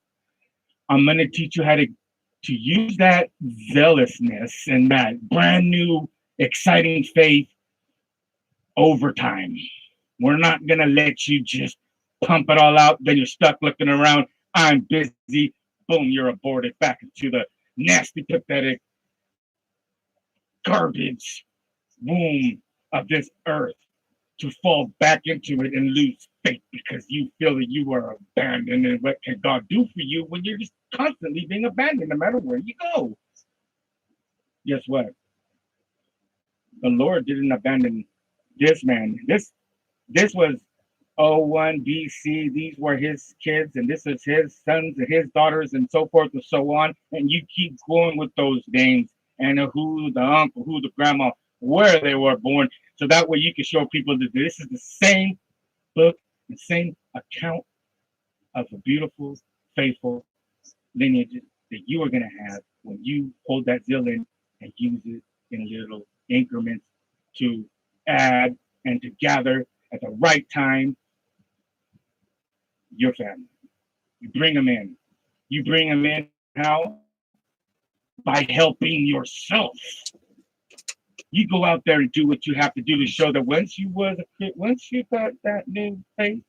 I'm going to teach you how to use that zealousness and that brand new, exciting faith over time. We're not going to let you just pump it all out. Then you're stuck looking around. I'm busy. Boom, you're aborted back into the nasty, pathetic garbage womb of this earth to fall back into it and lose faith because you feel that you are abandoned. And what can God do for you when you're just constantly being abandoned no matter where you go? Guess what? The Lord didn't abandon this man. This was 01 BC. These were his kids, and this is his sons and his daughters, and so forth and so on. And you keep going with those names and who the uncle, who the grandma, where they were born, so that way you can show people that this is the same book, the same account of a beautiful, faithful lineage that you are going to have when you hold that zeal in and use it in little increments to add and to gather at the right time your family. You bring them in. You bring them in how? By helping yourself. You go out there and do what you have to do to show that once you got that new faith,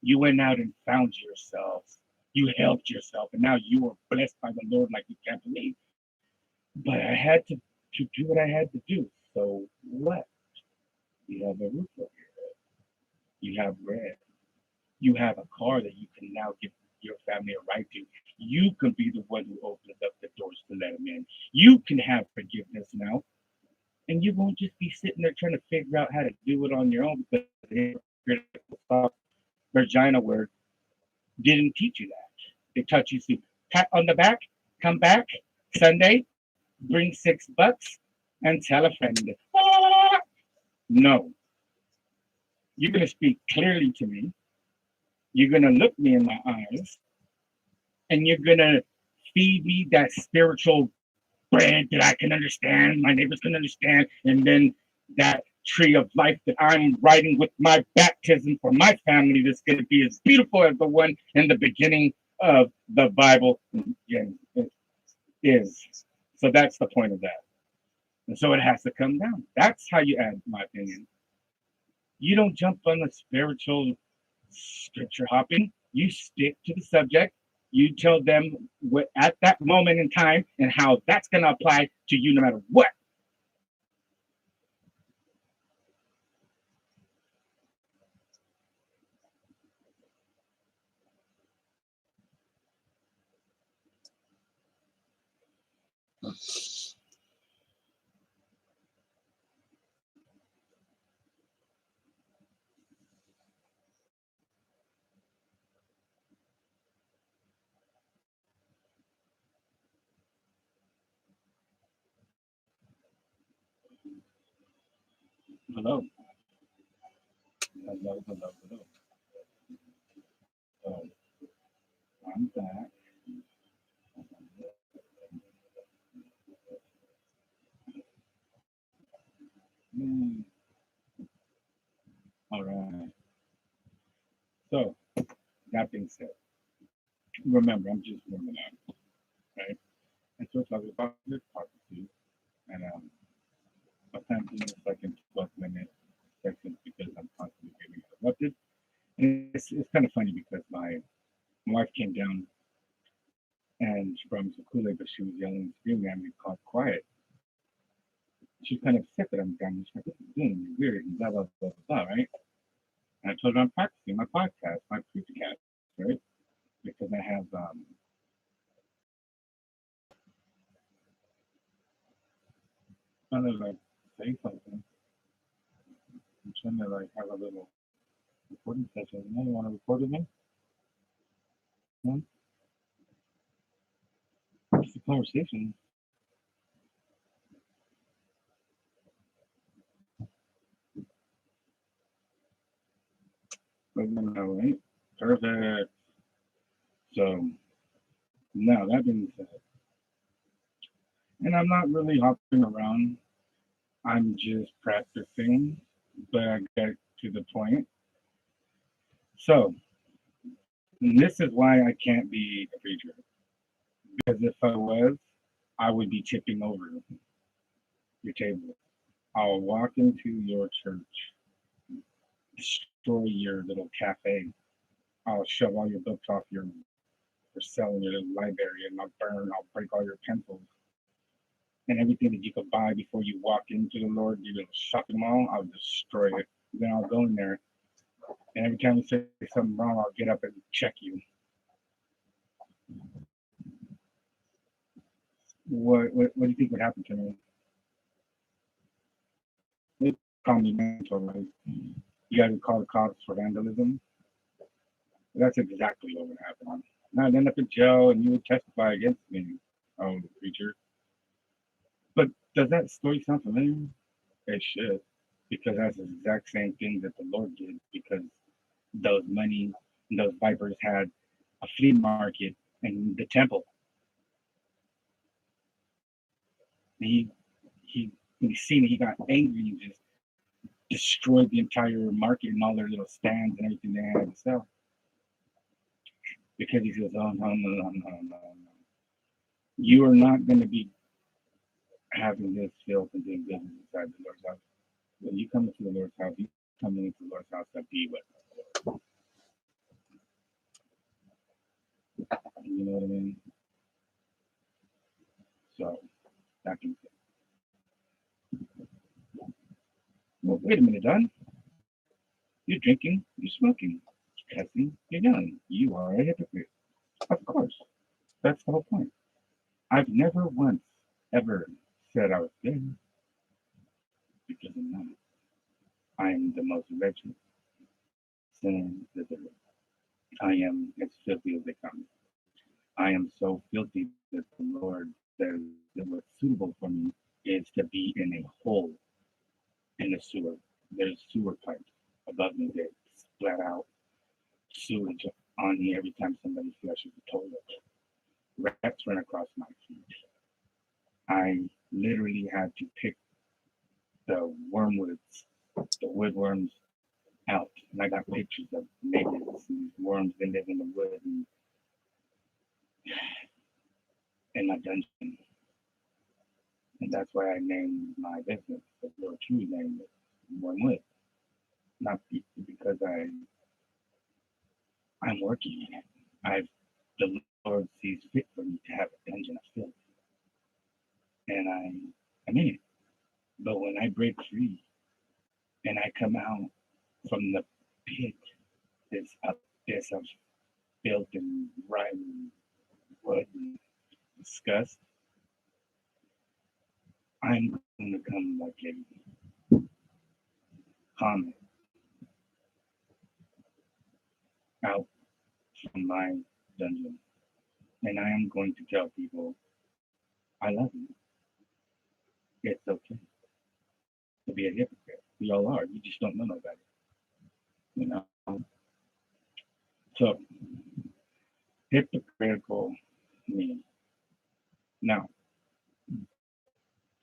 you went out and found yourself. You helped yourself, and now you are blessed by the Lord like you can't believe. But I had to do what I had to do. So what? You have a roof over your head. You have bread. You have a car that you can now give your family a right to. You can be the one who opens up the doors to let them in. You can have forgiveness now. And you won't just be sitting there trying to figure out how to do it on your own because the Virginia word didn't teach you that. They taught you to pat on the back, come back Sunday, bring $6 and tell a friend. Ah! No, you're going to speak clearly to me. You're going to look me in my eyes and you're going to feed me that spiritual bread that I can understand, my neighbors can understand, and then that tree of life that I'm writing with my baptism for my family that's going to be as beautiful as the one in the beginning of the Bible is. So that's the point of that. And so it has to come down. That's how you add, in my opinion. You don't jump on the spiritual scripture hopping. You stick to the subject. You tell them what at that moment in time and how that's going to apply to you no matter what. Hello. Hello, hello, hello. So I'm back. Mm, all right. So that being said, remember, I'm just warming up, right? And so talking about this prophecy, and sometimes it's like in 12-minute sections because I'm constantly getting interrupted. And it's kind of funny because my wife came down and she brought me some Kool-Aid, but she was yelling and screaming at me, called quiet. She's kind of upset that I'm down. She's like, what are you doing? You're weird, and blah, blah, blah, blah, right? And I told her I'm practicing my podcast, my podcast, right? Because I have, I don't know, like, say something. I'm trying to like have a little recording session. You want to record with me? No? It's a conversation. Right? Perfect. So now that being said, and I'm not really hopping around. I'm just practicing, but I get to the point. So this is why I can't be a preacher. Because if I was, I would be tipping over your table. I'll walk into your church, destroy your little cafe. I'll shove all your books off your for selling your little library, and I'll break all your pencils and everything that you could buy before you walk into the Lord, your little shopping mall. I'll destroy it. Then I'll go in there, and every time you say something wrong, I'll get up and check you. What do you think would happen to me? They call me mental, right? You got to call the cops for vandalism. That's exactly what would happen. I'd end up in jail, and you would testify against me, oh, the preacher. But does that story sound familiar? It should, because that's the exact same thing that the Lord did. Because those vipers had a flea market in the temple. He when he seen it, he got angry and just destroyed the entire market and all their little stands and everything they had to sell. Because he says, oh, no. You are not going to be having this filth and doing business inside the Lord's house. When you come into the Lord's house, you come into the Lord's house to be with the Lord. You know what I mean? So, that can say. Well, wait a minute, Don. You're drinking, you're smoking, you're cussing, you're yelling. You are a hypocrite. Of course. That's the whole point. I've never once ever said I was good, because I'm not. I am the most wretched sinner that there is. I am as filthy as they come. I am so filthy that the Lord says that what's suitable for me is to be in a hole in a sewer. There's sewer pipes above me that splat out sewage on me every time somebody flushes the toilet. Rats run across my feet. I literally had to pick the wormwoods, the woodworms out. And I got pictures of natives and worms that live in the wood and in my dungeon. And that's why I named my business the Real True name it Wormwood. Not because I'm working in it. The Lord sees fit for me to have a dungeon of filth. And I'm in it. But when I break free and I come out from the pit, this abyss of filth and rotten wood and disgust, I'm going to come like a comet out from my dungeon. And I am going to tell people, I love you. It's okay to be a hypocrite. We all are. You just don't know nobody. You know? So, hypocritical me. Now,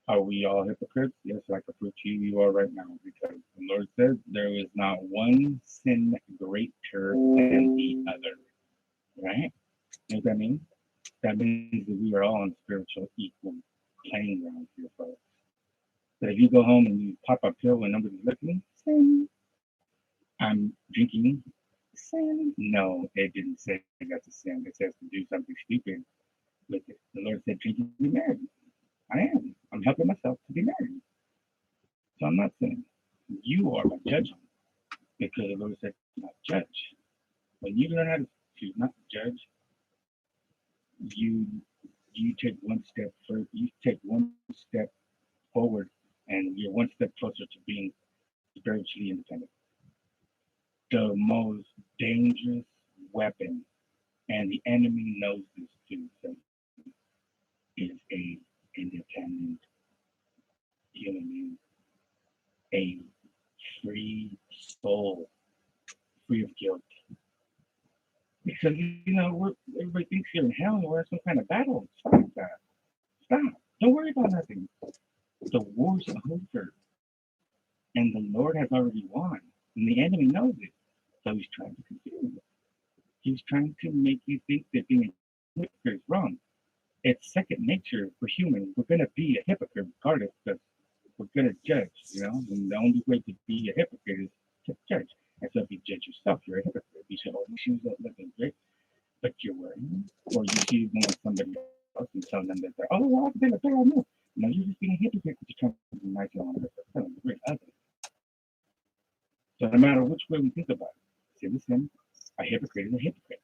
are we all hypocrites? Yes, I can prove to you you are right now, because the Lord says there is not one sin greater than the other. Right? You know what that means? That means that we are all on spiritual equal playing ground here, folks. But if you go home and you pop a pill when nobody's looking, sin. I'm drinking, sin. No, it didn't say that's a sin. It says to do something stupid with it. The Lord said, drinking to be married. I am. I'm helping myself to be married. So I'm not sinning. You are my judge, because the Lord said, not judge. When you learn how to not judge, you take one step further. You take one step forward, and you're one step closer to being spiritually independent. The most dangerous weapon, and the enemy knows this too, so is a independent human being, a free soul, free of guilt. Because everybody thinks you're in hell and we're in some kind of battle. Stop that. Stop. Don't worry about nothing. The war's over. And the Lord has already won. And the enemy knows it. So he's trying to confuse you. He's trying to make you think that being a hypocrite is wrong. It's second nature for humans. We're going to be a hypocrite regardless, because we're going to judge, and the only way to be a hypocrite is to judge. And so if you judge yourself, you're a hypocrite. You say, oh, your shoes are looking great, but you're wearing them. Or you see one of somebody else and tell them that they're, oh, well, I've been a better move. No, you're just being a hypocrite because you're trying to be nice on them. They're ugly. So no matter which way we think about it, say listen, a hypocrite is a hypocrite.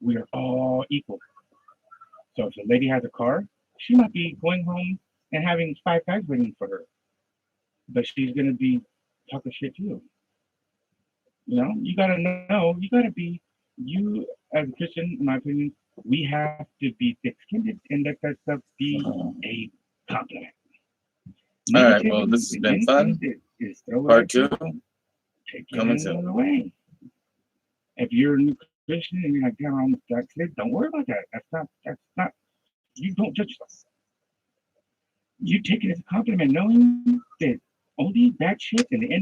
We are all equal. So if a lady has a car, she might be going home and having 5 guys waiting for her, but she's going to be talking shit to you. You got to know, you got to be, you as a Christian, in my opinion, we have to be thick-skinned and let that stuff be a compliment. All right, well, this has been fun. Part 2. Coming soon. Away. If you're a new Christian and you're like, damn, I'm backslid, don't worry about that. That's not, you don't judge yourself. You take it as a compliment, knowing that only bad shit and the end